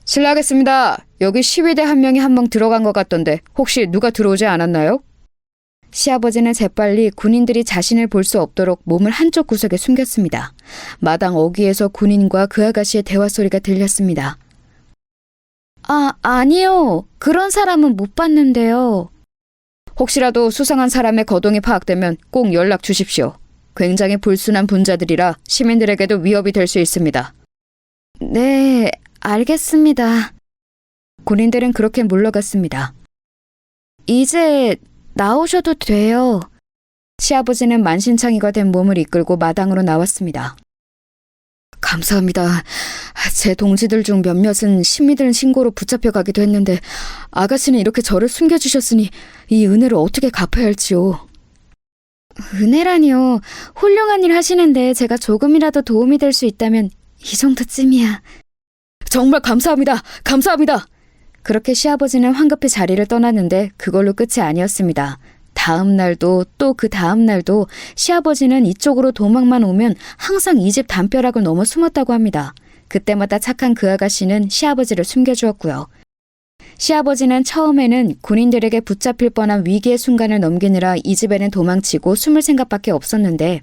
실례하겠습니다. 여기 시위대 한 명이 한 명 들어간 것 같던데 혹시 누가 들어오지 않았나요? 시아버지는 재빨리 군인들이 자신을 볼 수 없도록 몸을 한쪽 구석에 숨겼습니다. 마당 어귀에서 군인과 그 아가씨의 대화 소리가 들렸습니다. 아니요. 그런 사람은 못 봤는데요. 혹시라도 수상한 사람의 거동이 파악되면 꼭 연락 주십시오. 굉장히 불순한 분자들이라 시민들에게도 위협이 될 수 있습니다. 네, 알겠습니다. 군인들은 그렇게 물러갔습니다. 이제 나오셔도 돼요. 시아버지는 만신창이가 된 몸을 이끌고 마당으로 나왔습니다. 감사합니다. 제 동지들 중 몇몇은 신민들 신고로 붙잡혀가기도 했는데 아가씨는 이렇게 저를 숨겨주셨으니 이 은혜를 어떻게 갚아야 할지요. 은혜라니요. 훌륭한 일 하시는데 제가 조금이라도 도움이 될 수 있다면 이 정도쯤이야. 정말 감사합니다. 감사합니다. 그렇게 시아버지는 황급히 자리를 떠났는데 그걸로 끝이 아니었습니다. 다음 날도 또 그 다음 날도 시아버지는 이쪽으로 도망만 오면 항상 이 집 담벼락을 넘어 숨었다고 합니다. 그때마다 착한 그 아가씨는 시아버지를 숨겨주었고요. 시아버지는 처음에는 군인들에게 붙잡힐 뻔한 위기의 순간을 넘기느라 이 집에는 도망치고 숨을 생각밖에 없었는데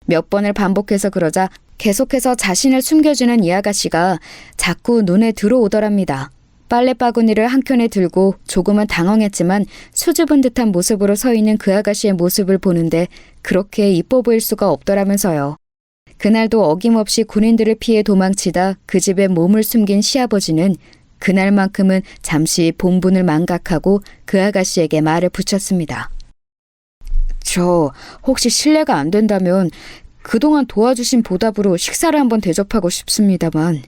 몇 번을 반복해서 그러자 계속해서 자신을 숨겨주는 이 아가씨가 자꾸 눈에 들어오더랍니다. 빨래 바구니를 한 켠에 들고 조금은 당황했지만 수줍은 듯한 모습으로 서 있는 그 아가씨의 모습을 보는데 그렇게 이뻐 보일 수가 없더라면서요. 그날도 어김없이 군인들을 피해 도망치다 그 집에 몸을 숨긴 시아버지는 그날만큼은 잠시 본분을 망각하고 그 아가씨에게 말을 붙였습니다. 저 혹시 실례가 안 된다면 그동안 도와주신 보답으로 식사를 한번 대접하고 싶습니다만.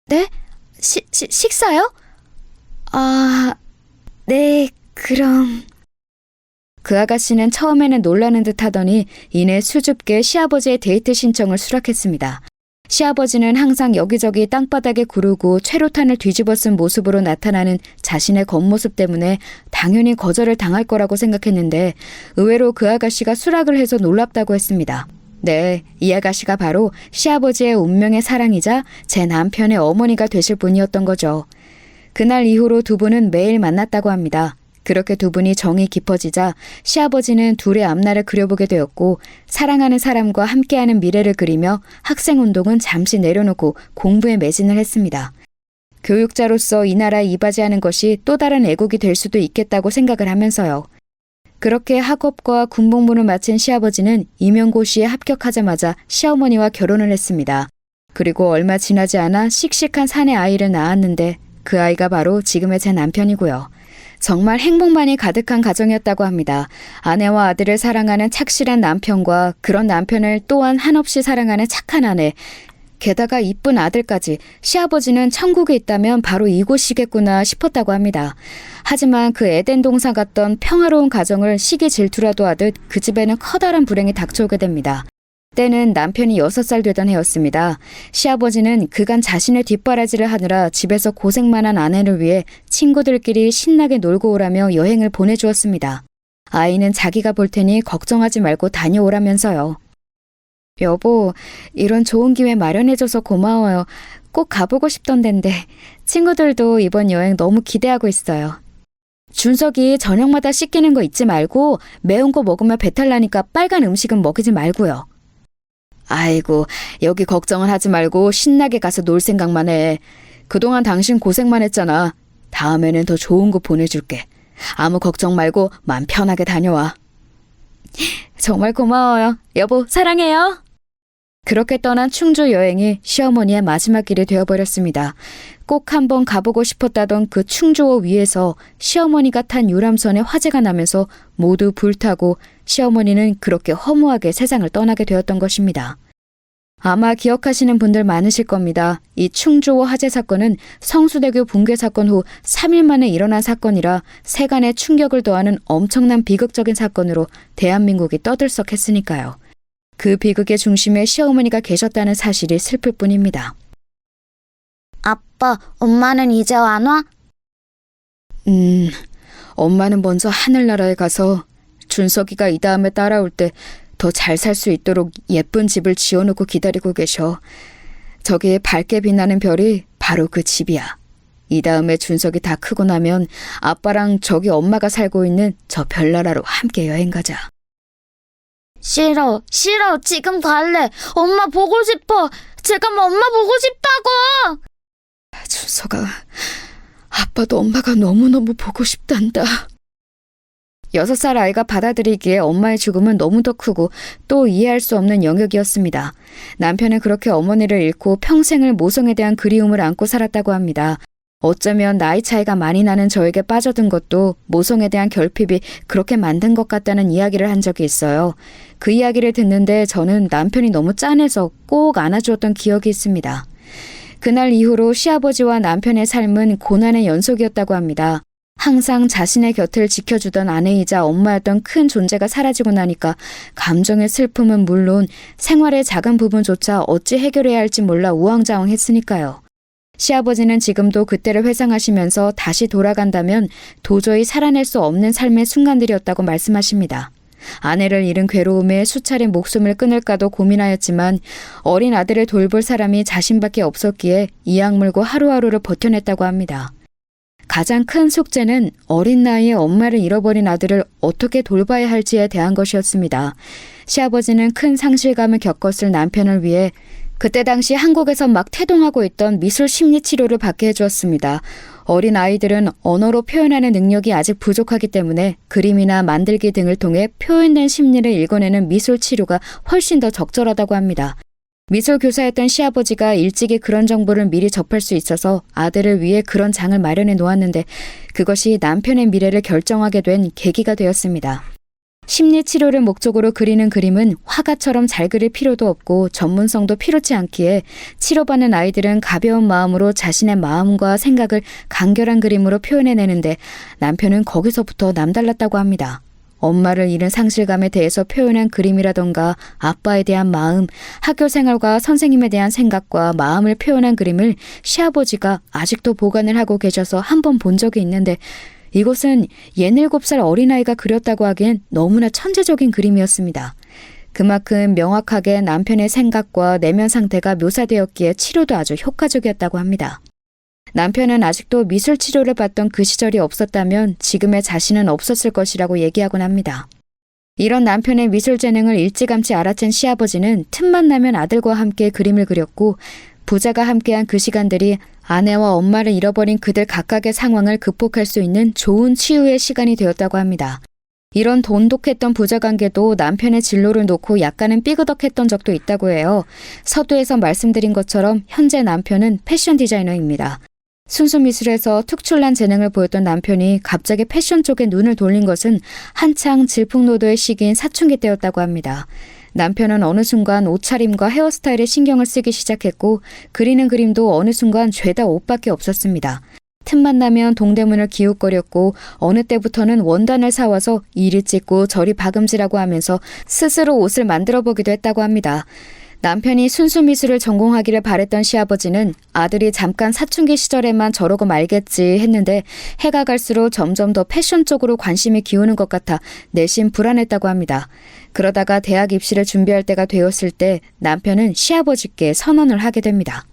네? 식사요? 아, 네, 그럼. 그 아가씨는 처음에는 놀라는 듯 하더니 이내 수줍게 시아버지의 데이트 신청을 수락했습니다. 시아버지는 항상 여기저기 땅바닥에 구르고 최루탄을 뒤집어 쓴 모습으로 나타나는 자신의 겉모습 때문에 당연히 거절을 당할 거라고 생각했는데 의외로 그 아가씨가 수락을 해서 놀랍다고 했습니다. 네, 이 아가씨가 바로 시아버지의 운명의 사랑이자 제 남편의 어머니가 되실 분이었던 거죠. 그날 이후로 두 분은 매일 만났다고 합니다. 그렇게 두 분이 정이 깊어지자 시아버지는 둘의 앞날을 그려보게 되었고 사랑하는 사람과 함께하는 미래를 그리며 학생운동은 잠시 내려놓고 공부에 매진을 했습니다. 교육자로서 이 나라에 이바지하는 것이 또 다른 애국이 될 수도 있겠다고 생각을 하면서요. 그렇게 학업과 군복무를 마친 시아버지는 임용고시에 합격하자마자 시어머니와 결혼을 했습니다. 그리고 얼마 지나지 않아 씩씩한 사내 아이를 낳았는데 그 아이가 바로 지금의 제 남편이고요. 정말 행복만이 가득한 가정이었다고 합니다. 아내와 아들을 사랑하는 착실한 남편과 그런 남편을 또한 한없이 사랑하는 착한 아내, 게다가 이쁜 아들까지. 시아버지는 천국에 있다면 바로 이곳이겠구나 싶었다고 합니다. 하지만 그 에덴 동산 같던 평화로운 가정을 시기 질투라도 하듯 그 집에는 커다란 불행이 닥쳐오게 됩니다. 때는 남편이 6살 되던 해였습니다. 시아버지는 그간 자신의 뒷바라지를 하느라 집에서 고생만 한 아내를 위해 친구들끼리 신나게 놀고 오라며 여행을 보내주었습니다. 아이는 자기가 볼 테니 걱정하지 말고 다녀오라면서요. 여보, 이런 좋은 기회 마련해줘서 고마워요. 꼭 가보고 싶던 덴데 친구들도 이번 여행 너무 기대하고 있어요. 준석이 저녁마다 씻기는 거 잊지 말고 매운 거 먹으면 배탈 나니까 빨간 음식은 먹이지 말고요. 아이고, 여기 걱정은 하지 말고 신나게 가서 놀 생각만 해. 그동안 당신 고생만 했잖아. 다음에는 더 좋은 거 보내줄게. 아무 걱정 말고 맘 편하게 다녀와. 정말 고마워요. 여보, 사랑해요. 그렇게 떠난 충주 여행이 시어머니의 마지막 길이 되어버렸습니다. 꼭 한번 가보고 싶었다던 그 충주호 위에서 시어머니가 탄 유람선에 화재가 나면서 모두 불타고 시어머니는 그렇게 허무하게 세상을 떠나게 되었던 것입니다. 아마 기억하시는 분들 많으실 겁니다. 이 충주호 화재 사건은 성수대교 붕괴 사건 후 3일 만에 일어난 사건이라 세간의 충격을 더하는 엄청난 비극적인 사건으로 대한민국이 떠들썩했으니까요. 그 비극의 중심에 시어머니가 계셨다는 사실이 슬플 뿐입니다. 아빠, 엄마는 이제 안 와? 엄마는 먼저 하늘나라에 가서 준석이가 이 다음에 따라올 때 더 잘 살 수 있도록 예쁜 집을 지어놓고 기다리고 계셔. 저기 밝게 빛나는 별이 바로 그 집이야. 이 다음에 준석이 다 크고 나면 아빠랑 저기 엄마가 살고 있는 저 별나라로 함께 여행 가자. 싫어, 지금 갈래. 엄마 보고 싶어. 지금 엄마 보고 싶다고. 준석아, 아빠도 엄마가 너무너무 보고 싶단다. 6살 아이가 받아들이기에 엄마의 죽음은 너무도 크고 또 이해할 수 없는 영역이었습니다. 남편은 그렇게 어머니를 잃고 평생을 모성에 대한 그리움을 안고 살았다고 합니다. 어쩌면 나이 차이가 많이 나는 저에게 빠져든 것도 모성에 대한 결핍이 그렇게 만든 것 같다는 이야기를 한 적이 있어요. 그 이야기를 듣는데 저는 남편이 너무 짠해서 꼭 안아주었던 기억이 있습니다. 그날 이후로 시아버지와 남편의 삶은 고난의 연속이었다고 합니다. 항상 자신의 곁을 지켜주던 아내이자 엄마였던 큰 존재가 사라지고 나니까 감정의 슬픔은 물론 생활의 작은 부분조차 어찌 해결해야 할지 몰라 우왕좌왕했으니까요. 시아버지는 지금도 그때를 회상하시면서 다시 돌아간다면 도저히 살아낼 수 없는 삶의 순간들이었다고 말씀하십니다. 아내를 잃은 괴로움에 수차례 목숨을 끊을까도 고민하였지만 어린 아들을 돌볼 사람이 자신밖에 없었기에 이악 물고 하루하루를 버텨냈다고 합니다. 가장 큰 숙제는 어린 나이에 엄마를 잃어버린 아들을 어떻게 돌봐야 할지에 대한 것이었습니다. 시아버지는 큰 상실감을 겪었을 남편을 위해 그때 당시 한국에서 막 태동하고 있던 미술 심리 치료를 받게 해주었습니다. 어린 아이들은 언어로 표현하는 능력이 아직 부족하기 때문에 그림이나 만들기 등을 통해 표현된 심리를 읽어내는 미술 치료가 훨씬 더 적절하다고 합니다. 미술 교사였던 시아버지가 일찍이 그런 정보를 미리 접할 수 있어서 아들을 위해 그런 장을 마련해 놓았는데 그것이 남편의 미래를 결정하게 된 계기가 되었습니다. 심리 치료를 목적으로 그리는 그림은 화가처럼 잘 그릴 필요도 없고 전문성도 필요치 않기에 치료받는 아이들은 가벼운 마음으로 자신의 마음과 생각을 간결한 그림으로 표현해내는데 남편은 거기서부터 남달랐다고 합니다. 엄마를 잃은 상실감에 대해서 표현한 그림이라던가 아빠에 대한 마음, 학교 생활과 선생님에 대한 생각과 마음을 표현한 그림을 시아버지가 아직도 보관을 하고 계셔서 한 번 본 적이 있는데 이것은 67살 어린아이가 그렸다고 하기엔 너무나 천재적인 그림이었습니다. 그만큼 명확하게 남편의 생각과 내면 상태가 묘사되었기에 치료도 아주 효과적이었다고 합니다. 남편은 아직도 미술 치료를 받던 그 시절이 없었다면 지금의 자신은 없었을 것이라고 얘기하곤 합니다. 이런 남편의 미술 재능을 일찌감치 알아챈 시아버지는 틈만 나면 아들과 함께 그림을 그렸고 부자가 함께한 그 시간들이 아내와 엄마를 잃어버린 그들 각각의 상황을 극복할 수 있는 좋은 치유의 시간이 되었다고 합니다. 이런 돈독했던 부자 관계도 남편의 진로를 놓고 약간은 삐그덕했던 적도 있다고 해요. 서두에서 말씀드린 것처럼 현재 남편은 패션 디자이너입니다. 순수 미술에서 특출난 재능을 보였던 남편이 갑자기 패션 쪽에 눈을 돌린 것은 한창 질풍노도의 시기인 사춘기 때였다고 합니다. 남편은 어느 순간 옷차림과 헤어스타일에 신경을 쓰기 시작했고 그리는 그림도 어느 순간 죄다 옷밖에 없었습니다. 틈만 나면 동대문을 기웃거렸고 어느 때부터는 원단을 사와서 이리 찢고 저리 박음질하고 하면서 스스로 옷을 만들어 보기도 했다고 합니다. 남편이 순수 미술을 전공하기를 바랬던 시아버지는 아들이 잠깐 사춘기 시절에만 저러고 말겠지 했는데 해가 갈수록 점점 더 패션 쪽으로 관심이 기우는 것 같아 내심 불안했다고 합니다. 그러다가 대학 입시를 준비할 때가 되었을 때 남편은 시아버지께 선언을 하게 됩니다.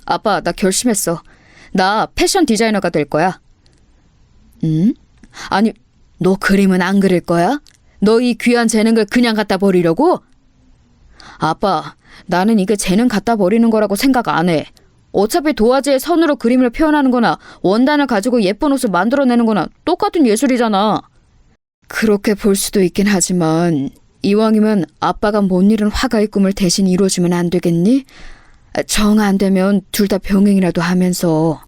아빠, 나 결심했어. 나 패션 디자이너가 될 거야. 응? 아니, 너 그림은 안 그릴 거야? 너 이 귀한 재능을 그냥 갖다 버리려고? 아빠, 나는 이게 재능 갖다 버리는 거라고 생각 안 해. 어차피 도화지에 선으로 그림을 표현하는 거나 원단을 가지고 예쁜 옷을 만들어내는 거나 똑같은 예술이잖아. 그렇게 볼 수도 있긴 하지만 이왕이면 아빠가 못 이룬 화가의 꿈을 대신 이루어주면 안 되겠니? 정 안 되면 둘 다 병행이라도 하면서.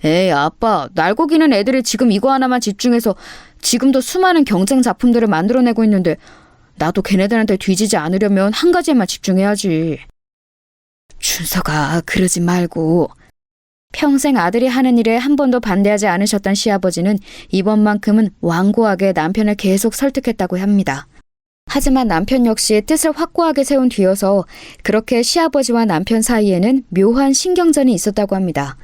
에이, 아빠, 날고기는 애들이 지금 이거 하나만 집중해서 지금도 수많은 경쟁 작품들을 만들어내고 있는데 나도 걔네들한테 뒤지지 않으려면 한 가지에만 집중해야지. 준서가 그러지 말고. 평생 아들이 하는 일에 한 번도 반대하지 않으셨던 시아버지는 이번만큼은 완고하게 남편을 계속 설득했다고 합니다. 하지만 남편 역시 뜻을 확고하게 세운 뒤여서 그렇게 시아버지와 남편 사이에는 묘한 신경전이 있었다고 합니다.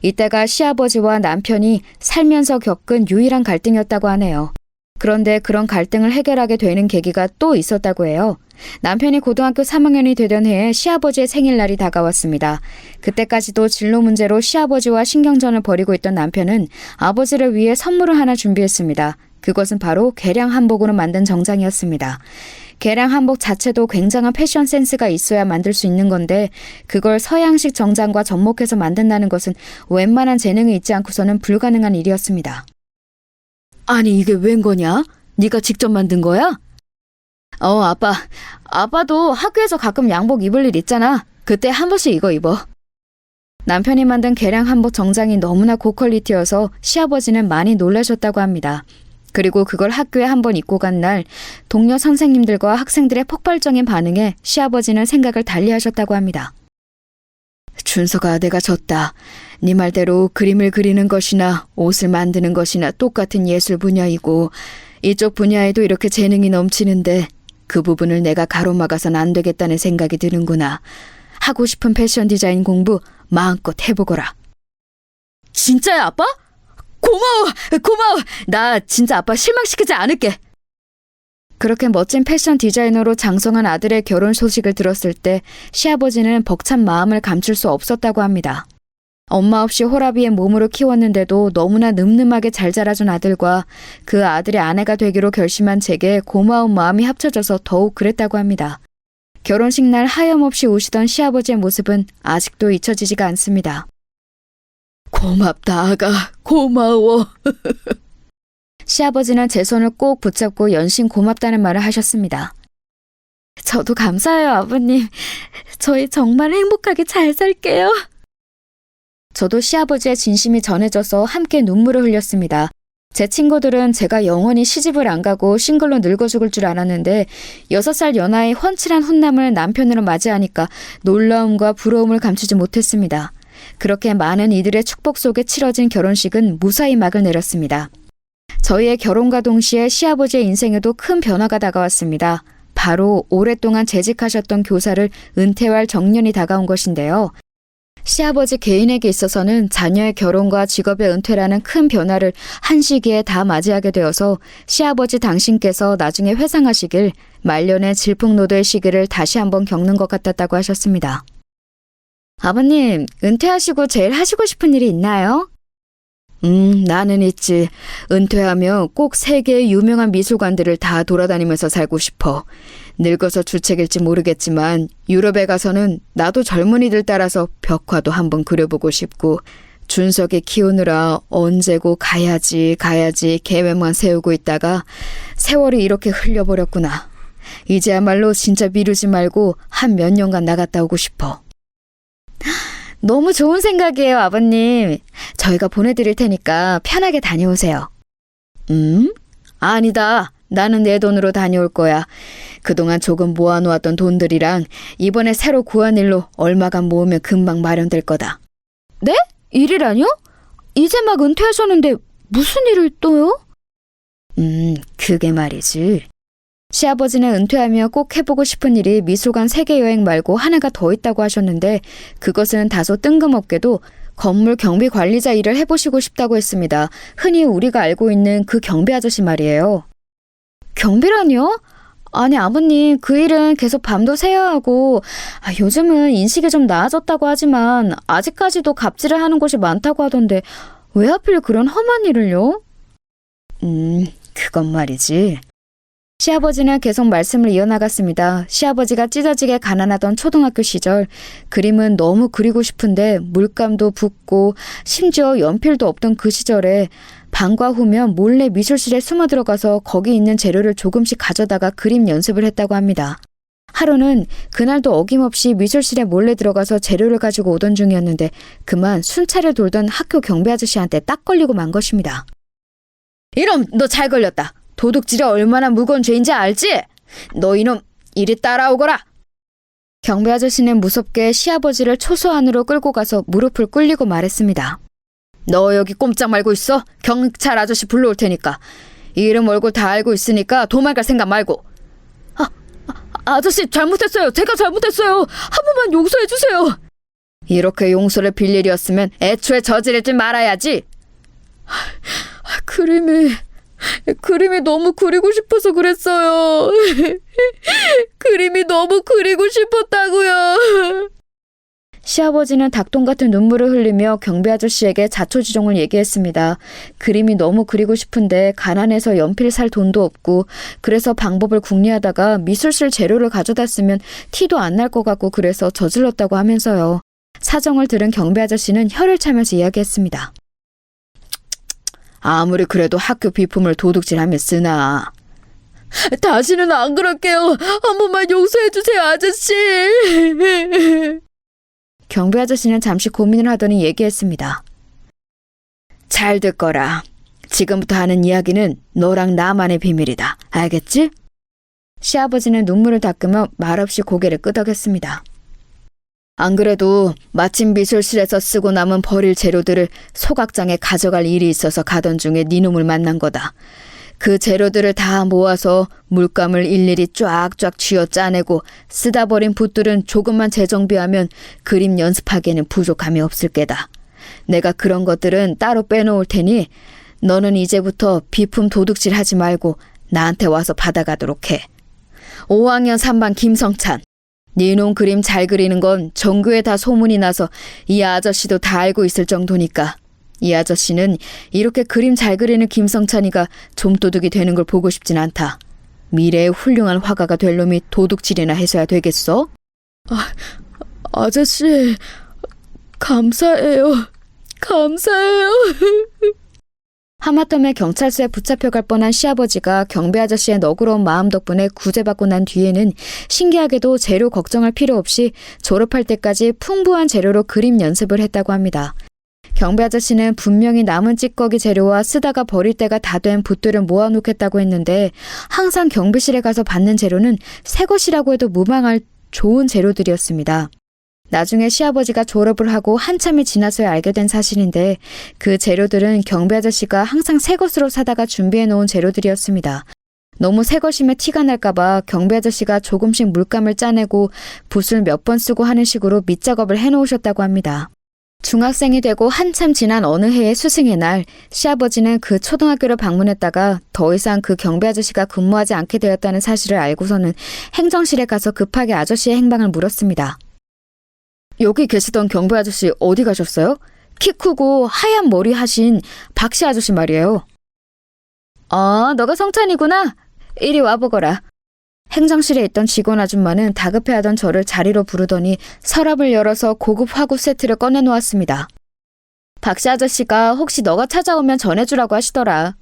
이때가 시아버지와 남편이 살면서 겪은 유일한 갈등이었다고 하네요. 그런데 그런 갈등을 해결하게 되는 계기가 또 있었다고 해요. 남편이 고등학교 3학년이 되던 해에 시아버지의 생일날이 다가왔습니다. 그때까지도 진로 문제로 시아버지와 신경전을 벌이고 있던 남편은 아버지를 위해 선물을 하나 준비했습니다. 그것은 바로 개량 한복으로 만든 정장이었습니다. 개량 한복 자체도 굉장한 패션 센스가 있어야 만들 수 있는 건데 그걸 서양식 정장과 접목해서 만든다는 것은 웬만한 재능이 있지 않고서는 불가능한 일이었습니다. 아니, 이게 웬 거냐? 네가 직접 만든 거야? 아빠. 아빠도 학교에서 가끔 양복 입을 일 있잖아. 그때 한 번씩 이거 입어. 남편이 만든 개량 한복 정장이 너무나 고퀄리티여서 시아버지는 많이 놀라셨다고 합니다. 그리고 그걸 학교에 한번 입고 간 날 동료 선생님들과 학생들의 폭발적인 반응에 시아버지는 생각을 달리하셨다고 합니다. 준서가 내가 졌다. 네 말대로 그림을 그리는 것이나 옷을 만드는 것이나 똑같은 예술 분야이고 이쪽 분야에도 이렇게 재능이 넘치는데 그 부분을 내가 가로막아선 안 되겠다는 생각이 드는구나. 하고 싶은 패션 디자인 공부 마음껏 해보거라. 진짜야, 아빠? 고마워. 나 진짜 아빠 실망시키지 않을게. 그렇게 멋진 패션 디자이너로 장성한 아들의 결혼 소식을 들었을 때 시아버지는 벅찬 마음을 감출 수 없었다고 합니다. 엄마 없이 호라비의 몸으로 키웠는데도 너무나 늠름하게 잘 자라준 아들과 그 아들의 아내가 되기로 결심한 제게 고마운 마음이 합쳐져서 더욱 그랬다고 합니다. 결혼식 날 하염없이 우시던 시아버지의 모습은 아직도 잊혀지지가 않습니다. 고맙다, 아가. 고마워. 시아버지는 제 손을 꼭 붙잡고 연신 고맙다는 말을 하셨습니다. 저도 감사해요, 아버님. 저희 정말 행복하게 잘 살게요. 저도 시아버지의 진심이 전해져서 함께 눈물을 흘렸습니다. 제 친구들은 제가 영원히 시집을 안 가고 싱글로 늙어 죽을 줄 알았는데 6살 연하의 훤칠한 훈남을 남편으로 맞이하니까 놀라움과 부러움을 감추지 못했습니다. 그렇게 많은 이들의 축복 속에 치러진 결혼식은 무사히 막을 내렸습니다. 저희의 결혼과 동시에 시아버지의 인생에도 큰 변화가 다가왔습니다. 바로 오랫동안 재직하셨던 교사를 은퇴할 정년이 다가온 것인데요. 시아버지 개인에게 있어서는 자녀의 결혼과 직업의 은퇴라는 큰 변화를 한 시기에 다 맞이하게 되어서 시아버지 당신께서 나중에 회상하시길 말년의 질풍노도의 시기를 다시 한번 겪는 것 같았다고 하셨습니다. 아버님, 은퇴하시고 제일 하시고 싶은 일이 있나요? 나는 있지. 은퇴하며 꼭 세계의 유명한 미술관들을 다 돌아다니면서 살고 싶어. 늙어서 주책일지 모르겠지만 유럽에 가서는 나도 젊은이들 따라서 벽화도 한번 그려보고 싶고 준석이 키우느라 언제고 가야지 계획만 세우고 있다가 세월이 이렇게 흘려버렸구나. 이제야말로 진짜 미루지 말고 한 몇 년간 나갔다 오고 싶어. 너무 좋은 생각이에요, 아버님. 저희가 보내드릴 테니까 편하게 다녀오세요. 아니다. 나는 내 돈으로 다녀올 거야. 그동안 조금 모아놓았던 돈들이랑 이번에 새로 구한 일로 얼마간 모으면 금방 마련될 거다. 네? 일이라뇨? 이제 막 은퇴하셨는데 무슨 일을 또요? 그게 말이지. 시아버지는 은퇴하며 꼭 해보고 싶은 일이 미술관 세계여행 말고 하나가 더 있다고 하셨는데 그것은 다소 뜬금없게도 건물 경비 관리자 일을 해보시고 싶다고 했습니다. 흔히 우리가 알고 있는 그 경비 아저씨 말이에요. 경비라니요? 아니 아버님, 그 일은 계속 밤도 새야 하고 요즘은 인식이 좀 나아졌다고 하지만 아직까지도 갑질을 하는 곳이 많다고 하던데 왜 하필 그런 험한 일을요? 그건 말이지. 시아버지는 계속 말씀을 이어나갔습니다. 시아버지가 찢어지게 가난하던 초등학교 시절 그림은 너무 그리고 싶은데 물감도 붓고 심지어 연필도 없던 그 시절에 방과 후면 몰래 미술실에 숨어 들어가서 거기 있는 재료를 조금씩 가져다가 그림 연습을 했다고 합니다. 하루는 그날도 어김없이 미술실에 몰래 들어가서 재료를 가지고 오던 중이었는데 그만 순찰을 돌던 학교 경비 아저씨한테 딱 걸리고 만 것입니다. 이놈, 너 잘 걸렸다. 도둑질이 얼마나 무거운 죄인지 알지? 너 이놈, 이리 따라오거라. 경비 아저씨는 무섭게 시아버지를 초소 안으로 끌고 가서 무릎을 꿇리고 말했습니다. 너 여기 꼼짝 말고 있어. 경찰 아저씨 불러올 테니까. 이름 얼굴 다 알고 있으니까 도망갈 생각 말고. 아저씨 잘못했어요. 제가 잘못했어요. 한 번만 용서해 주세요. 이렇게 용서를 빌 일이었으면 애초에 저지르지 말아야지. 그림이 너무 그리고 싶어서 그랬어요. 그림이 너무 그리고 싶었다고요. 시아버지는 닭똥 같은 눈물을 흘리며 경비 아저씨에게 자초지종을 얘기했습니다. 그림이 너무 그리고 싶은데 가난해서 연필 살 돈도 없고 그래서 방법을 궁리하다가 미술실 재료를 가져다 쓰면 티도 안 날 것 같고 그래서 저질렀다고 하면서요. 사정을 들은 경비 아저씨는 혀를 차면서 이야기했습니다. 아무리 그래도 학교 비품을 도둑질하며 쓰나. 다시는 안 그럴게요. 한 번만 용서해 주세요, 아저씨. 경비 아저씨는 잠시 고민을 하더니 얘기했습니다. 잘 듣거라. 지금부터 하는 이야기는 너랑 나만의 비밀이다. 알겠지? 시아버지는 눈물을 닦으며 말없이 고개를 끄덕였습니다. 안 그래도 마침 미술실에서 쓰고 남은 버릴 재료들을 소각장에 가져갈 일이 있어서 가던 중에 니놈을 만난 거다. 그 재료들을 다 모아서 물감을 일일이 쫙쫙 쥐어 짜내고 쓰다 버린 붓들은 조금만 재정비하면 그림 연습하기에는 부족함이 없을 게다. 내가 그런 것들은 따로 빼놓을 테니 너는 이제부터 비품 도둑질 하지 말고 나한테 와서 받아가도록 해. 5학년 3반 김성찬. 니놈 그림 잘 그리는 건 전교에 다 소문이 나서 이 아저씨도 다 알고 있을 정도니까. 이 아저씨는 이렇게 그림 잘 그리는 김성찬이가 좀도둑이 되는 걸 보고 싶진 않다. 미래의 훌륭한 화가가 될 놈이 도둑질이나 해서야 되겠어? 아저씨, 감사해요. 감사해요. 하마터면 경찰서에 붙잡혀갈 뻔한 시아버지가 경비 아저씨의 너그러운 마음 덕분에 구제받고 난 뒤에는 신기하게도 재료 걱정할 필요 없이 졸업할 때까지 풍부한 재료로 그림 연습을 했다고 합니다. 경비 아저씨는 분명히 남은 찌꺼기 재료와 쓰다가 버릴 때가 다 된 붓들을 모아놓겠다고 했는데 항상 경비실에 가서 받는 재료는 새 것이라고 해도 무방할 좋은 재료들이었습니다. 나중에 시아버지가 졸업을 하고 한참이 지나서야 알게 된 사실인데 그 재료들은 경비 아저씨가 항상 새 것으로 사다가 준비해 놓은 재료들이었습니다. 너무 새 것이면 티가 날까봐 경비 아저씨가 조금씩 물감을 짜내고 붓을 몇 번 쓰고 하는 식으로 밑작업을 해놓으셨다고 합니다. 중학생이 되고 한참 지난 어느 해의 스승의 날, 시아버지는 그 초등학교를 방문했다가 더 이상 그 경비 아저씨가 근무하지 않게 되었다는 사실을 알고서는 행정실에 가서 급하게 아저씨의 행방을 물었습니다. 여기 계시던 경비 아저씨 어디 가셨어요? 키 크고 하얀 머리 하신 박씨 아저씨 말이에요. 아, 너가 성찬이구나. 이리 와보거라. 행정실에 있던 직원 아줌마는 다급해하던 저를 자리로 부르더니 서랍을 열어서 고급 화구 세트를 꺼내놓았습니다. 박씨 아저씨가 혹시 너가 찾아오면 전해주라고 하시더라.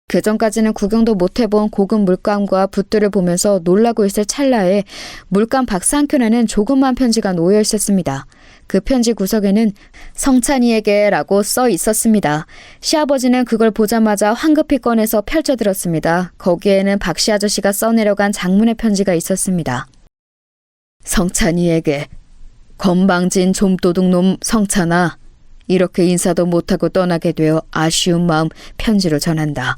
그전까지는 구경도 못해본 고급 물감과 붓들을 보면서 놀라고 있을 찰나에 물감 박스 한켠에는 조그만 편지가 놓여 있었습니다. 그 편지 구석에는 성찬이에게 라고 써 있었습니다. 시아버지는 그걸 보자마자 황급히 꺼내서 펼쳐들었습니다. 거기에는 박씨 아저씨가 써내려간 장문의 편지가 있었습니다. 성찬이에게 건방진 좀도둑놈 성찬아, 이렇게 인사도 못하고 떠나게 되어 아쉬운 마음 편지로 전한다.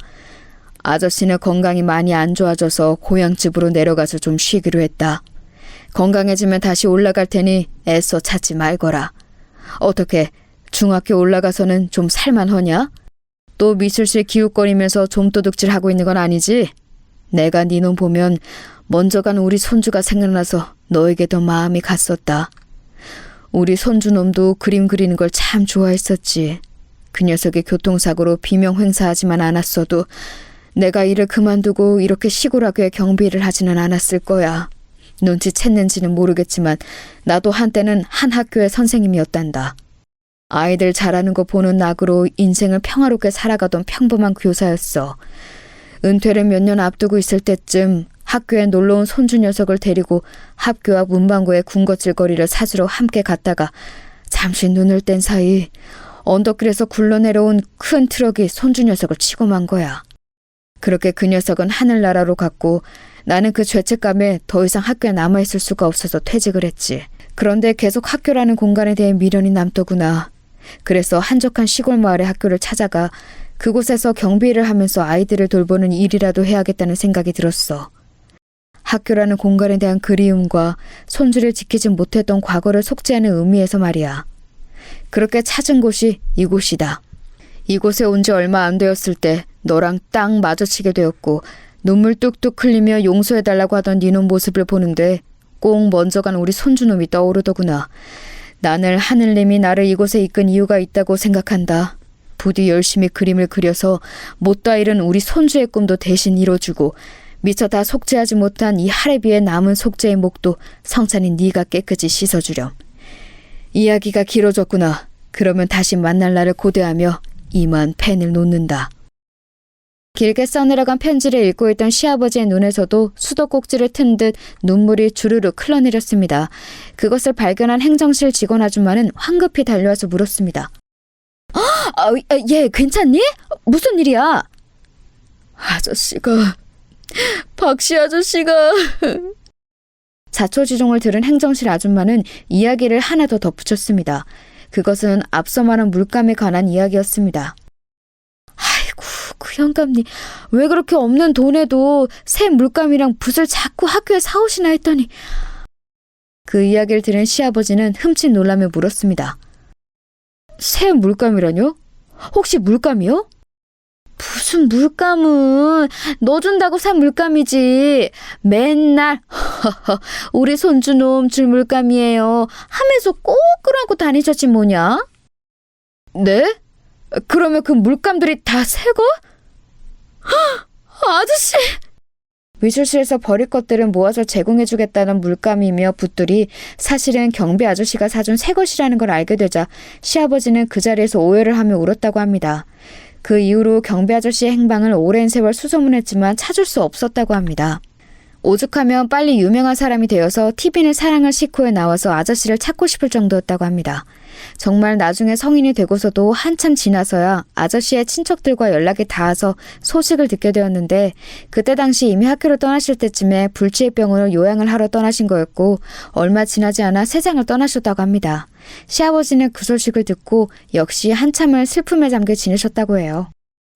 아저씨는 건강이 많이 안 좋아져서 고향집으로 내려가서 좀 쉬기로 했다. 건강해지면 다시 올라갈 테니 애써 찾지 말거라. 어떻게 중학교 올라가서는 좀 살만하냐? 또 미술실 기웃거리면서 좀도둑질하고 있는 건 아니지? 내가 네 놈 보면 먼저 간 우리 손주가 생각나서 너에게도 마음이 갔었다. 우리 손주놈도 그림 그리는 걸 참 좋아했었지. 그 녀석이 교통사고로 비명 횡사하지만 않았어도 내가 일을 그만두고 이렇게 시골 학교에 경비를 하지는 않았을 거야. 눈치챘는지는 모르겠지만 나도 한때는 한 학교의 선생님이었단다. 아이들 잘하는 거 보는 낙으로 인생을 평화롭게 살아가던 평범한 교사였어. 은퇴를 몇 년 앞두고 있을 때쯤 학교에 놀러온 손주 녀석을 데리고 학교 앞 문방구에 군것질거리를 사주러 함께 갔다가 잠시 눈을 뗀 사이 언덕길에서 굴러내려온 큰 트럭이 손주 녀석을 치고 만 거야. 그렇게 그 녀석은 하늘나라로 갔고 나는 그 죄책감에 더 이상 학교에 남아있을 수가 없어서 퇴직을 했지. 그런데 계속 학교라는 공간에 대해 미련이 남더구나. 그래서 한적한 시골 마을의 학교를 찾아가 그곳에서 경비를 하면서 아이들을 돌보는 일이라도 해야겠다는 생각이 들었어. 학교라는 공간에 대한 그리움과 손주를 지키지 못했던 과거를 속죄하는 의미에서 말이야. 그렇게 찾은 곳이 이곳이다. 이곳에 온 지 얼마 안 되었을 때 너랑 딱 마주치게 되었고 눈물 뚝뚝 흘리며 용서해달라고 하던 니놈 모습을 보는데 꼭 먼저 간 우리 손주놈이 떠오르더구나. 나는 하늘님이 나를 이곳에 이끈 이유가 있다고 생각한다. 부디 열심히 그림을 그려서 못다 이룬 우리 손주의 꿈도 대신 이뤄주고 미처 다 속죄하지 못한 이 하레비에 남은 속죄의 목도 성찬이 네가 깨끗이 씻어주렴. 이야기가 길어졌구나. 그러면 다시 만날 날을 고대하며 이만 펜을 놓는다. 길게 써내려간 편지를 읽고 있던 시아버지의 눈에서도 수도꼭지를 튼 듯 눈물이 주르륵 흘러내렸습니다. 그것을 발견한 행정실 직원 아줌마는 황급히 달려와서 물었습니다. 예, 괜찮니? 무슨 일이야? 아저씨가... 박씨 아저씨가... 자초지종을 들은 행정실 아줌마는 이야기를 하나 더 덧붙였습니다. 그것은 앞서 말한 물감에 관한 이야기였습니다. 아이고, 그 영감님 왜 그렇게 없는 돈에도 새 물감이랑 붓을 자꾸 학교에 사오시나 했더니. 그 이야기를 들은 시아버지는 흠칫 놀라며 물었습니다. 새 물감이라뇨? 혹시 물감이요? 무슨 물감은 넣어준다고 산 물감이지. 맨날 우리 손주놈 줄 물감이에요 하면서 꼭 끄라고 다니셨지 뭐냐? 네? 그러면 그 물감들이 다 새거? 아저씨! 미술실에서 버릴 것들은 모아서 제공해주겠다는 물감이며 붓들이 사실은 경비 아저씨가 사준 새 것이라는 걸 알게 되자 시아버지는 그 자리에서 오해를 하며 울었다고 합니다. 그 이후로 경비 아저씨의 행방을 오랜 세월 수소문했지만 찾을 수 없었다고 합니다. 오죽하면 빨리 유명한 사람이 되어서 TV는 사랑을 싣고에 나와서 아저씨를 찾고 싶을 정도였다고 합니다. 정말 나중에 성인이 되고서도 한참 지나서야 아저씨의 친척들과 연락이 닿아서 소식을 듣게 되었는데 그때 당시 이미 학교를 떠나실 때쯤에 불치의병으로 요양을 하러 떠나신 거였고 얼마 지나지 않아 세상을 떠나셨다고 합니다. 시아버지는 그 소식을 듣고 역시 한참을 슬픔에 잠겨 지내셨다고 해요.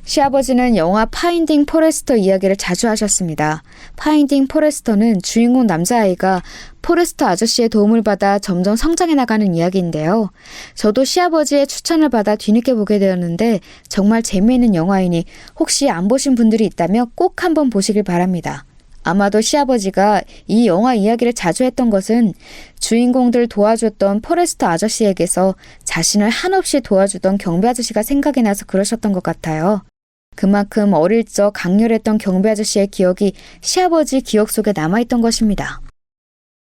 시아버지는 영화 파인딩 포레스터 이야기를 자주 하셨습니다. 파인딩 포레스터는 주인공 남자아이가 포레스터 아저씨의 도움을 받아 점점 성장해 나가는 이야기인데요. 저도 시아버지의 추천을 받아 뒤늦게 보게 되었는데 정말 재미있는 영화이니 혹시 안 보신 분들이 있다면 꼭 한번 보시길 바랍니다. 아마도 시아버지가 이 영화 이야기를 자주 했던 것은 주인공들 도와줬던 포레스터 아저씨에게서 자신을 한없이 도와주던 경비 아저씨가 생각이 나서 그러셨던 것 같아요. 그만큼 어릴 적 강렬했던 경비 아저씨의 기억이 시아버지 기억 속에 남아있던 것입니다.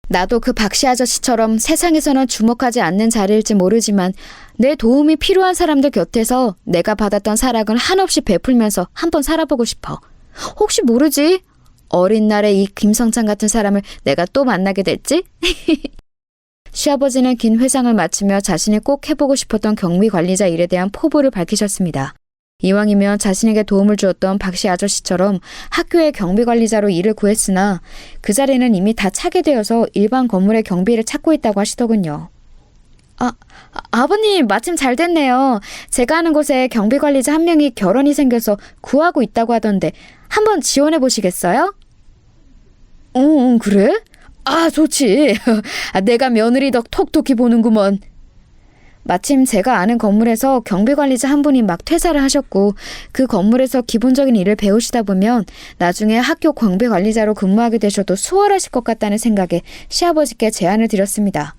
나도 그 박씨 아저씨처럼 세상에서는 주목하지 않는 자리일지 모르지만 내 도움이 필요한 사람들 곁에서 내가 받았던 사랑을 한없이 베풀면서 한번 살아보고 싶어. 혹시 모르지? 어린 날에 이 김성찬 같은 사람을 내가 또 만나게 될지? 시아버지는 긴 회상을 마치며 자신이 꼭 해보고 싶었던 경비 관리자 일에 대한 포부를 밝히셨습니다. 이왕이면 자신에게 도움을 주었던 박씨 아저씨처럼 학교의 경비 관리자로 일을 구했으나 그 자리는 이미 다 차게 되어서 일반 건물의 경비를 찾고 있다고 하시더군요. 아버님 마침 잘 됐네요. 제가 아는 곳에 경비 관리자 한 명이 결혼이 생겨서 구하고 있다고 하던데 한번 지원해 보시겠어요? 응, 그래? 좋지. 내가 며느리 덕 톡톡히 보는구먼. 마침 제가 아는 건물에서 경비관리자 한 분이 막 퇴사를 하셨고 그 건물에서 기본적인 일을 배우시다 보면 나중에 학교 경비관리자로 근무하게 되셔도 수월하실 것 같다는 생각에 시아버지께 제안을 드렸습니다.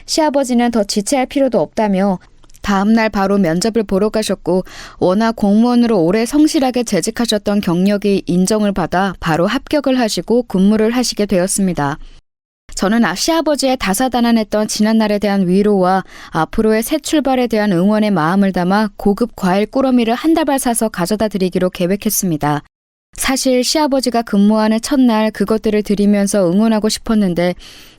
시아버지는 더 지체할 필요도 없다며 다음날 바로 면접을 보러 가셨고 워낙 공무원으로 오래 성실하게 재직하셨던 경력이 인정을 받아 바로 합격을 하시고 근무를 하시게 되었습니다. 저는 시아버지의 다사다난했던 지난날에 대한 위로와 앞으로의 새 출발에 대한 응원의 마음을 담아 고급 과일 꾸러미를 한 다발 사서 가져다 드리기로 계획했습니다. 사실 시아버지가 근무하는 첫날 그것들을 드리면서 응원하고 싶었는데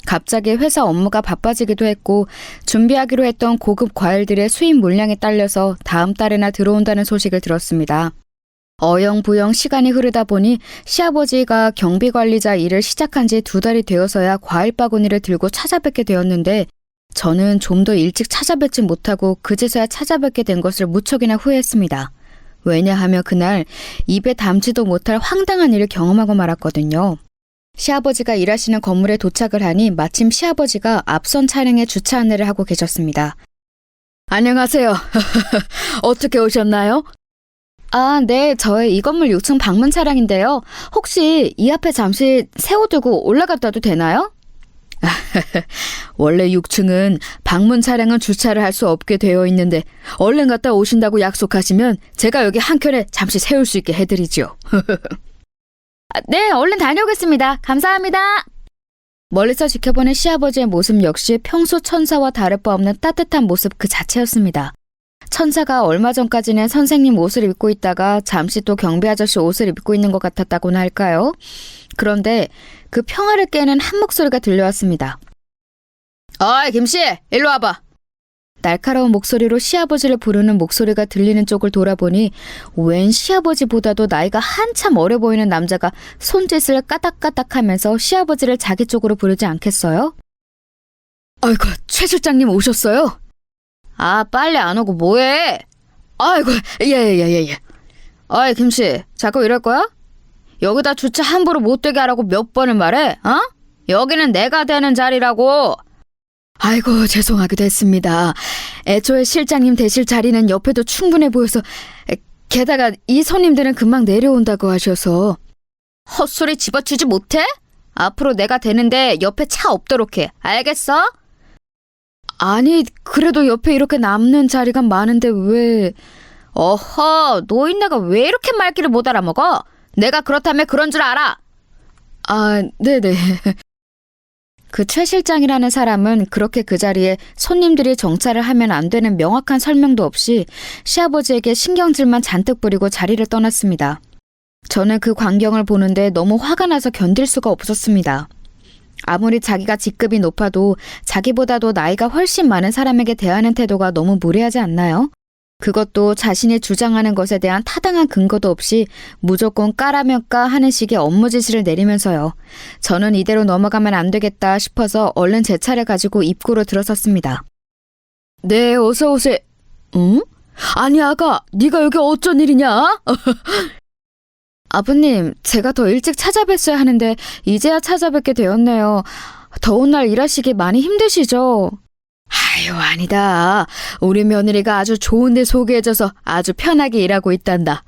갑자기 회사 업무가 바빠지기도 했고 준비하기로 했던 고급 과일들의 수입 물량이 딸려서 다음 달에나 들어온다는 소식을 들었습니다. 어영부영 시간이 흐르다 보니 시아버지가 경비관리자 일을 시작한 지 2달이 되어서야 과일 바구니를 들고 찾아뵙게 되었는데 저는 좀 더 일찍 찾아뵙지 못하고 그제서야 찾아뵙게 된 것을 무척이나 후회했습니다. 왜냐하면 그날 입에 담지도 못할 황당한 일을 경험하고 말았거든요. 시아버지가 일하시는 건물에 도착을 하니 마침 시아버지가 앞선 차량에 주차 안내를 하고 계셨습니다. 안녕하세요. 어떻게 오셨나요? 네, 저의 이 건물 6층 방문 차량인데요. 혹시 이 앞에 잠시 세워두고 올라갔다도 되나요? 원래 6층은 방문 차량은 주차를 할 수 없게 되어 있는데 얼른 갔다 오신다고 약속하시면 제가 여기 한켠에 잠시 세울 수 있게 해드리죠. 네, 얼른 다녀오겠습니다. 감사합니다. 멀리서 지켜보는 시아버지의 모습 역시 평소 천사와 다를 바 없는 따뜻한 모습 그 자체였습니다. 천사가 얼마 전까지는 선생님 옷을 입고 있다가 잠시 또 경비 아저씨 옷을 입고 있는 것 같았다고나 할까요? 그런데 그 평화를 깨는 한 목소리가 들려왔습니다. 어이 김씨, 일로 와봐. 날카로운 목소리로 시아버지를 부르는 목소리가 들리는 쪽을 돌아보니 웬 시아버지보다도 나이가 한참 어려 보이는 남자가 손짓을 까딱까딱하면서 시아버지를 자기 쪽으로 부르지 않겠어요? 아이고, 최 실장님 오셨어요? 빨리 안 오고 뭐해? 아이고, 예. 어이 김씨, 자꾸 이럴 거야? 여기다 주차 함부로 못 되게 하라고 몇 번을 말해? 여기는 내가 되는 자리라고. 아이고, 죄송하게 됐습니다. 애초에 실장님 되실 자리는 옆에도 충분해 보여서 게다가 이 손님들은 금방 내려온다고 하셔서. 헛소리 집어치지 못해? 앞으로 내가 되는데 옆에 차 없도록 해. 알겠어? 아니, 그래도 옆에 이렇게 남는 자리가 많은데 왜... 어허, 노인네가 왜 이렇게 말귀를 못 알아먹어? 내가 그렇다면 그런 줄 알아. 네네. 그 최 실장이라는 사람은 그렇게 그 자리에 손님들이 정차를 하면 안 되는 명확한 설명도 없이 시아버지에게 신경질만 잔뜩 부리고 자리를 떠났습니다. 저는 그 광경을 보는데 너무 화가 나서 견딜 수가 없었습니다. 아무리 자기가 직급이 높아도 자기보다도 나이가 훨씬 많은 사람에게 대하는 태도가 너무 무례하지 않나요? 그것도 자신이 주장하는 것에 대한 타당한 근거도 없이 무조건 까라면 까 하는 식의 업무 지시를 내리면서요. 저는 이대로 넘어가면 안 되겠다 싶어서 얼른 제 차를 가지고 입구로 들어섰습니다. 네, 어서 오세요. 응? 아니 아가, 네가 여기 어쩐 일이냐? 아버님, 제가 더 일찍 찾아뵀어야 하는데 이제야 찾아뵙게 되었네요. 더운 날 일하시기 많이 힘드시죠? 아유, 아니다. 우리 며느리가 아주 좋은 데 소개해줘서 아주 편하게 일하고 있단다.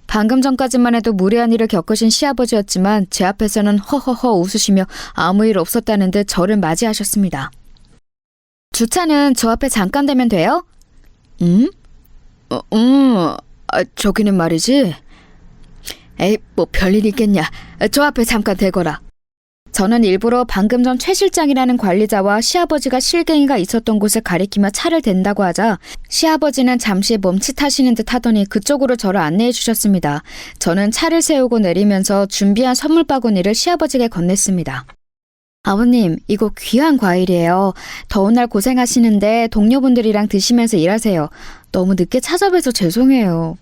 방금 전까지만 해도 무례한 일을 겪으신 시아버지였지만 제 앞에서는 허허허 웃으시며 아무 일 없었다는 듯 저를 맞이하셨습니다. 주차는 저 앞에 잠깐 대면 돼요? 응? 저기는 말이지. 에이, 뭐 별일 있겠냐. 저 앞에 잠깐 대거라. 저는 일부러 방금 전 최 실장이라는 관리자와 시아버지가 실갱이가 있었던 곳을 가리키며 차를 댄다고 하자 시아버지는 잠시 멈칫하시는 듯 하더니 그쪽으로 저를 안내해 주셨습니다. 저는 차를 세우고 내리면서 준비한 선물 바구니를 시아버지에게 건넸습니다. 아버님, 이거 귀한 과일이에요. 더운 날 고생하시는데 동료분들이랑 드시면서 일하세요. 너무 늦게 찾아뵈서 죄송해요.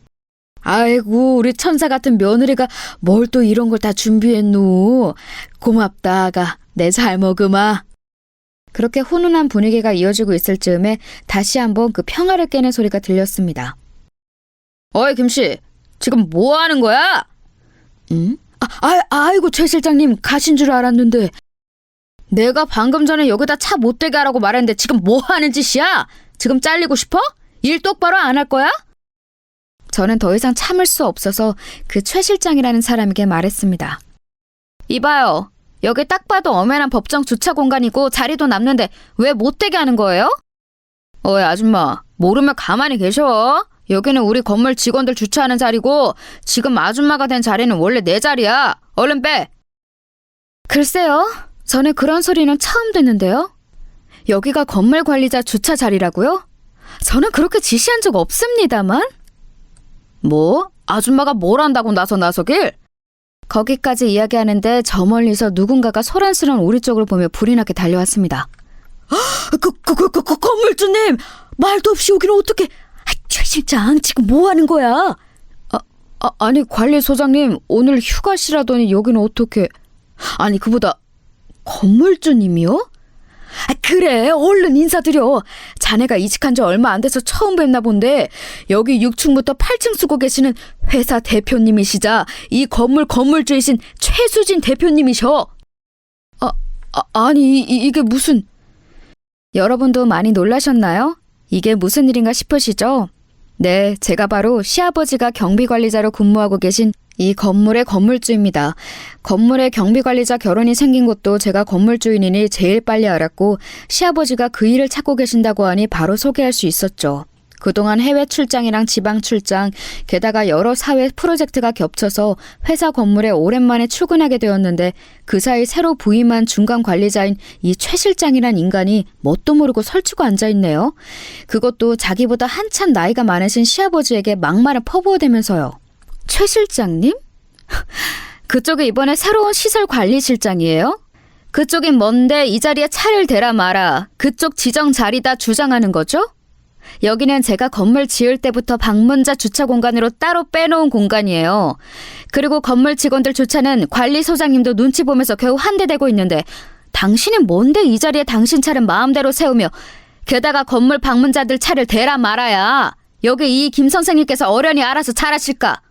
아이고, 우리 천사 같은 며느리가 뭘 또 이런 걸 다 준비했노. 고맙다, 아가. 내 잘 먹으마. 그렇게 훈훈한 분위기가 이어지고 있을 즈음에 다시 한번 그 평화를 깨는 소리가 들렸습니다. 어이, 김씨. 지금 뭐 하는 거야? 응? 아이고, 최 실장님 가신 줄 알았는데. 내가 방금 전에 여기다 차 못 대게 하라고 말했는데 지금 뭐 하는 짓이야? 지금 잘리고 싶어? 일 똑바로 안 할 거야? 저는 더 이상 참을 수 없어서 그 최 실장이라는 사람에게 말했습니다. 이봐요. 여기 딱 봐도 엄연한 법정 주차 공간이고 자리도 남는데 왜 못 대게 하는 거예요? 어이, 아줌마. 모르면 가만히 계셔. 여기는 우리 건물 직원들 주차하는 자리고 지금 아줌마가 된 자리는 원래 내 자리야. 얼른 빼. 글쎄요. 저는 그런 소리는 처음 듣는데요. 여기가 건물 관리자 주차 자리라고요? 저는 그렇게 지시한 적 없습니다만. 뭐? 아줌마가 뭘 한다고 나서길? 거기까지 이야기하는데 저 멀리서 누군가가 소란스러운 우리 쪽을 보며 불이 나게 달려왔습니다. 건물주님! 말도 없이 여기는 어떻게... 최 실장, 지금 뭐 하는 거야? 아니, 관리소장님, 오늘 휴가시라더니 여기는 어떻게... 아니, 그보다... 건물주님이요? 그래, 얼른 인사드려. 자네가 이직한 지 얼마 안 돼서 처음 뵙나 본데 여기 6층부터 8층 쓰고 계시는 회사 대표님이시자 이 건물 건물주이신 최수진 대표님이셔. 아니 이게 무슨... 여러분도 많이 놀라셨나요? 이게 무슨 일인가 싶으시죠? 네, 제가 바로 시아버지가 경비관리자로 근무하고 계신 이 건물의 건물주입니다. 건물의 경비관리자 결혼이 생긴 것도 제가 건물주인이니 제일 빨리 알았고 시아버지가 그 일을 찾고 계신다고 하니 바로 소개할 수 있었죠. 그동안 해외 출장이랑 지방 출장, 게다가 여러 사회 프로젝트가 겹쳐서 회사 건물에 오랜만에 출근하게 되었는데 그 사이 새로 부임한 중간 관리자인 이 최 실장이란 인간이 뭣도 모르고 설치고 앉아있네요. 그것도 자기보다 한참 나이가 많으신 시아버지에게 막말을 퍼부어대면서요. 최 실장님? 그쪽이 이번에 새로운 시설관리실장이에요? 그쪽이 뭔데 이 자리에 차를 대라 마라. 그쪽 지정 자리다 주장하는 거죠? 여기는 제가 건물 지을 때부터 방문자 주차 공간으로 따로 빼놓은 공간이에요. 그리고 건물 직원들 주차는 관리소장님도 눈치 보면서 겨우 한 대 대고 있는데 당신이 뭔데 이 자리에 당신 차를 마음대로 세우며 게다가 건물 방문자들 차를 대라 말아야. 여기 이 김 선생님께서 어련히 알아서 잘하실까?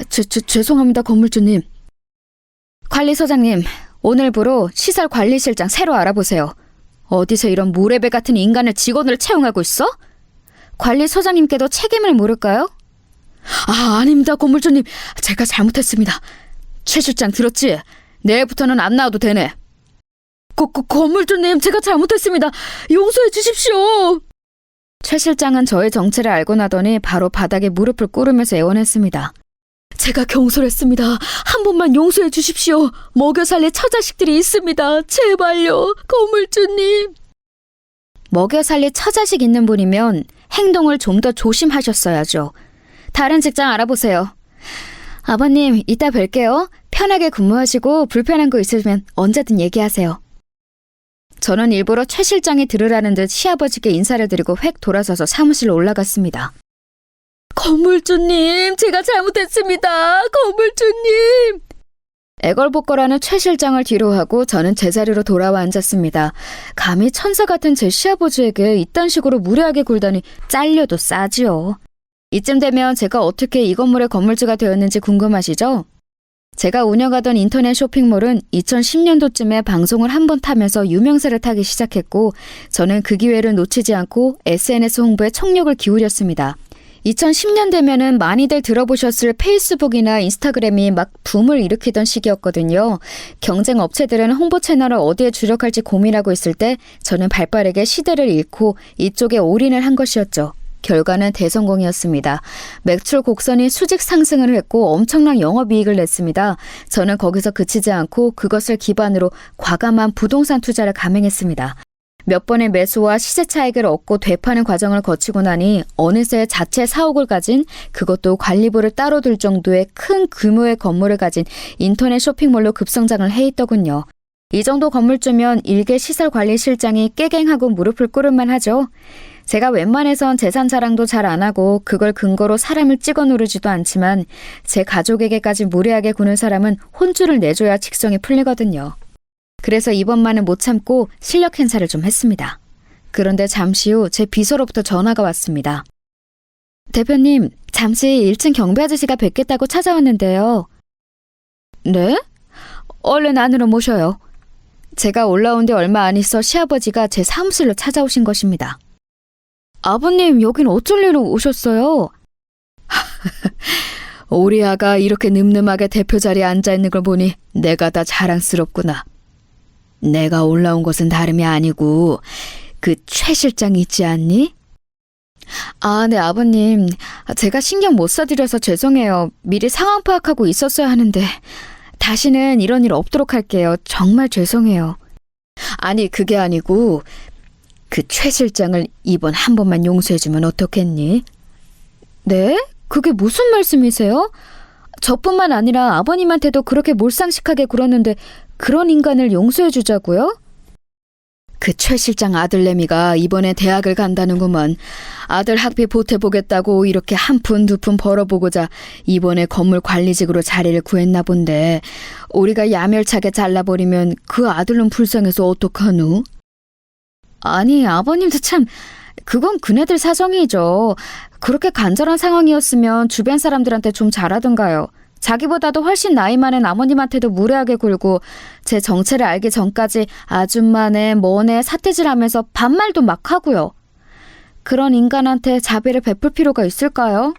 죄송합니다, 건물주님. 관리소장님, 오늘부로 시설관리실장 새로 알아보세요. 어디서 이런 무레배 같은 인간을 직원으로 채용하고 있어? 관리소장님께도 책임을 물을까요? 아닙니다, 건물주님. 제가 잘못했습니다. 최 실장 들었지? 내일부터는 안 나와도 되네. 건물주님, 제가 잘못했습니다. 용서해 주십시오. 최 실장은 저의 정체를 알고 나더니 바로 바닥에 무릎을 꿇으면서 애원했습니다. 제가 경솔했습니다. 한 번만 용서해 주십시오. 먹여 살릴 처자식들이 있습니다. 제발요, 건물주님. 먹여 살릴 처자식 있는 분이면 행동을 좀 더 조심하셨어야죠. 다른 직장 알아보세요. 아버님, 이따 뵐게요. 편하게 근무하시고 불편한 거 있으면 언제든 얘기하세요. 저는 일부러 최 실장이 들으라는 듯 시아버지께 인사를 드리고 획 돌아서서 사무실로 올라갔습니다. 건물주님, 제가 잘못했습니다. 건물주님. 애걸복걸하는 최 실장을 뒤로 하고 저는 제자리로 돌아와 앉았습니다. 감히 천사 같은 제 시아버지에게 이딴 식으로 무례하게 굴다니 잘려도 싸지요. 이쯤 되면 제가 어떻게 이 건물의 건물주가 되었는지 궁금하시죠? 제가 운영하던 인터넷 쇼핑몰은 2010년도쯤에 방송을 한번 타면서 유명세를 타기 시작했고 저는 그 기회를 놓치지 않고 SNS 홍보에 총력을 기울였습니다. 2010년 되면은 많이들 들어보셨을 페이스북이나 인스타그램이 막 붐을 일으키던 시기였거든요. 경쟁 업체들은 홍보 채널을 어디에 주력할지 고민하고 있을 때 저는 발빠르게 시대를 잃고 이쪽에 올인을 한 것이었죠. 결과는 대성공이었습니다. 매출 곡선이 수직 상승을 했고 엄청난 영업이익을 냈습니다. 저는 거기서 그치지 않고 그것을 기반으로 과감한 부동산 투자를 감행했습니다. 몇 번의 매수와 시세 차익을 얻고 되파는 과정을 거치고 나니 어느새 자체 사옥을 가진, 그것도 관리부를 따로 둘 정도의 큰 규모의 건물을 가진 인터넷 쇼핑몰로 급성장을 해 있더군요. 이 정도 건물주면 일개 시설관리실장이 깨갱하고 무릎을 꿇을만 하죠. 제가 웬만해선 재산 자랑도 잘 안 하고 그걸 근거로 사람을 찍어 누르지도 않지만 제 가족에게까지 무례하게 구는 사람은 혼쭐을 내줘야 직성이 풀리거든요. 그래서 이번만은 못 참고 실력 행사를 좀 했습니다. 그런데 잠시 후 제 비서로부터 전화가 왔습니다. 대표님, 잠시 1층 경비 아저씨가 뵙겠다고 찾아왔는데요. 네? 얼른 안으로 모셔요. 제가 올라온 지 얼마 안 있어 시아버지가 제 사무실로 찾아오신 것입니다. 아버님, 여긴 어쩔 일로 오셨어요? 우리 아가 이렇게 늠름하게 대표 자리에 앉아있는 걸 보니 내가 다 자랑스럽구나. 내가 올라온 것은 다름이 아니고 그 최 실장 있지 않니? 아, 네, 아버님. 제가 신경 못 써드려서 죄송해요. 미리 상황 파악하고 있었어야 하는데 다시는 이런 일 없도록 할게요. 정말 죄송해요. 아니, 그게 아니고 그 최 실장을 이번 한 번만 용서해주면 어떻겠니? 네? 그게 무슨 말씀이세요? 저뿐만 아니라 아버님한테도 그렇게 몰상식하게 굴었는데 그런 인간을 용서해주자고요? 그 최 실장 아들내미가 이번에 대학을 간다는구먼. 아들 학비 보태보겠다고 이렇게 한 푼 두 푼 벌어보고자 이번에 건물 관리직으로 자리를 구했나 본데 우리가 야멸차게 잘라버리면 그 아들은 불쌍해서 어떡하누? 아니, 아버님도 참, 그건 그네들 사정이죠. 그렇게 간절한 상황이었으면 주변 사람들한테 좀 잘하던가요. 자기보다도 훨씬 나이 많은 아버님한테도 무례하게 굴고 제 정체를 알기 전까지 아줌마네 뭐네 사태질하면서 반말도 막 하고요. 그런 인간한테 자비를 베풀 필요가 있을까요?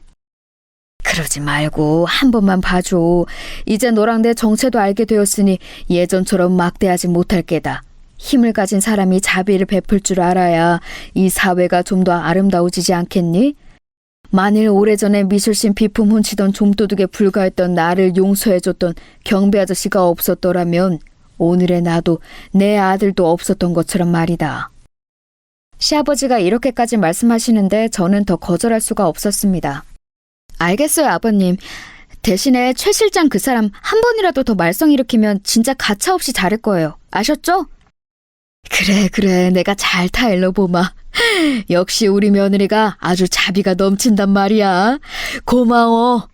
그러지 말고 한 번만 봐줘. 이제 너랑 내 정체도 알게 되었으니 예전처럼 막대하지 못할 게다. 힘을 가진 사람이 자비를 베풀 줄 알아야 이 사회가 좀 더 아름다워지지 않겠니? 만일 오래전에 미술신 비품 훔치던 좀도둑에 불과했던 나를 용서해줬던 경비 아저씨가 없었더라면 오늘의 나도 내 아들도 없었던 것처럼 말이다. 시아버지가 이렇게까지 말씀하시는데 저는 더 거절할 수가 없었습니다. 알겠어요, 아버님. 대신에 최 실장 그 사람 한 번이라도 더 말썽 일으키면 진짜 가차없이 자를 거예요. 아셨죠? 그래, 내가 잘 타일러 보마. 역시 우리 며느리가 아주 자비가 넘친단 말이야. 고마워.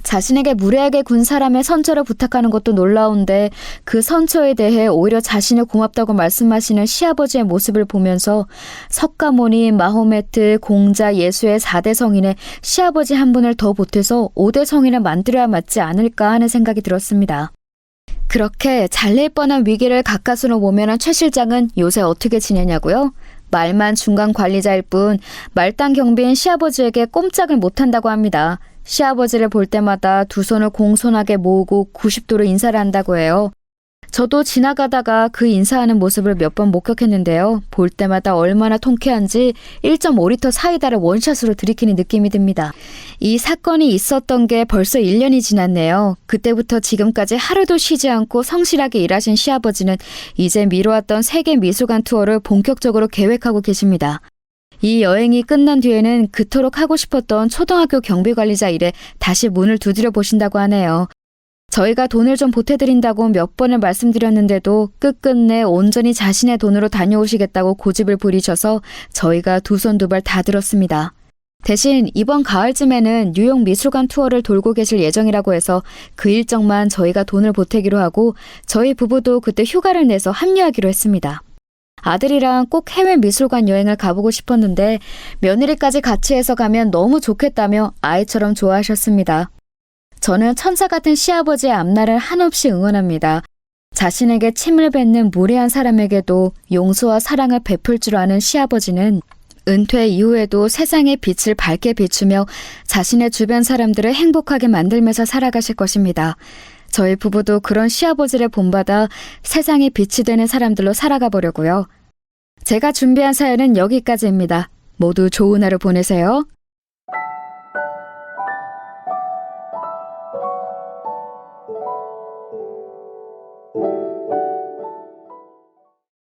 자신에게 무례하게 군 사람의 선처를 부탁하는 것도 놀라운데 그 선처에 대해 오히려 자신을 고맙다고 말씀하시는 시아버지의 모습을 보면서 석가모니, 마호메트, 공자, 예수의 4대 성인에 시아버지 한 분을 더 보태서 5대 성인을 만들어야 맞지 않을까 하는 생각이 들었습니다. 그렇게 잘릴 뻔한 위기를 가까스로 모면한 최 실장은 요새 어떻게 지내냐고요? 말만 중간 관리자일 뿐 말단 경비인 시아버지에게 꼼짝을 못한다고 합니다. 시아버지를 볼 때마다 두 손을 공손하게 모으고 90도로 인사를 한다고 해요. 저도 지나가다가 그 인사하는 모습을 몇 번 목격했는데요. 볼 때마다 얼마나 통쾌한지 1.5리터 사이다를 원샷으로 들이키는 느낌이 듭니다. 이 사건이 있었던 게 벌써 1년이 지났네요. 그때부터 지금까지 하루도 쉬지 않고 성실하게 일하신 시아버지는 이제 미뤄왔던 세계 미술관 투어를 본격적으로 계획하고 계십니다. 이 여행이 끝난 뒤에는 그토록 하고 싶었던 초등학교 경비관리자 일에 다시 문을 두드려 보신다고 하네요. 저희가 돈을 좀 보태드린다고 몇 번을 말씀드렸는데도 끝끝내 온전히 자신의 돈으로 다녀오시겠다고 고집을 부리셔서 저희가 두 손 두 발 다 들었습니다. 대신 이번 가을쯤에는 뉴욕 미술관 투어를 돌고 계실 예정이라고 해서 그 일정만 저희가 돈을 보태기로 하고 저희 부부도 그때 휴가를 내서 합류하기로 했습니다. 아들이랑 꼭 해외 미술관 여행을 가보고 싶었는데 며느리까지 같이 해서 가면 너무 좋겠다며 아이처럼 좋아하셨습니다. 저는 천사 같은 시아버지의 앞날을 한없이 응원합니다. 자신에게 침을 뱉는 무례한 사람에게도 용서와 사랑을 베풀 줄 아는 시아버지는 은퇴 이후에도 세상의 빛을 밝게 비추며 자신의 주변 사람들을 행복하게 만들면서 살아가실 것입니다. 저희 부부도 그런 시아버지를 본받아 세상의 빛이 되는 사람들로 살아가 보려고요. 제가 준비한 사연은 여기까지입니다. 모두 좋은 하루 보내세요.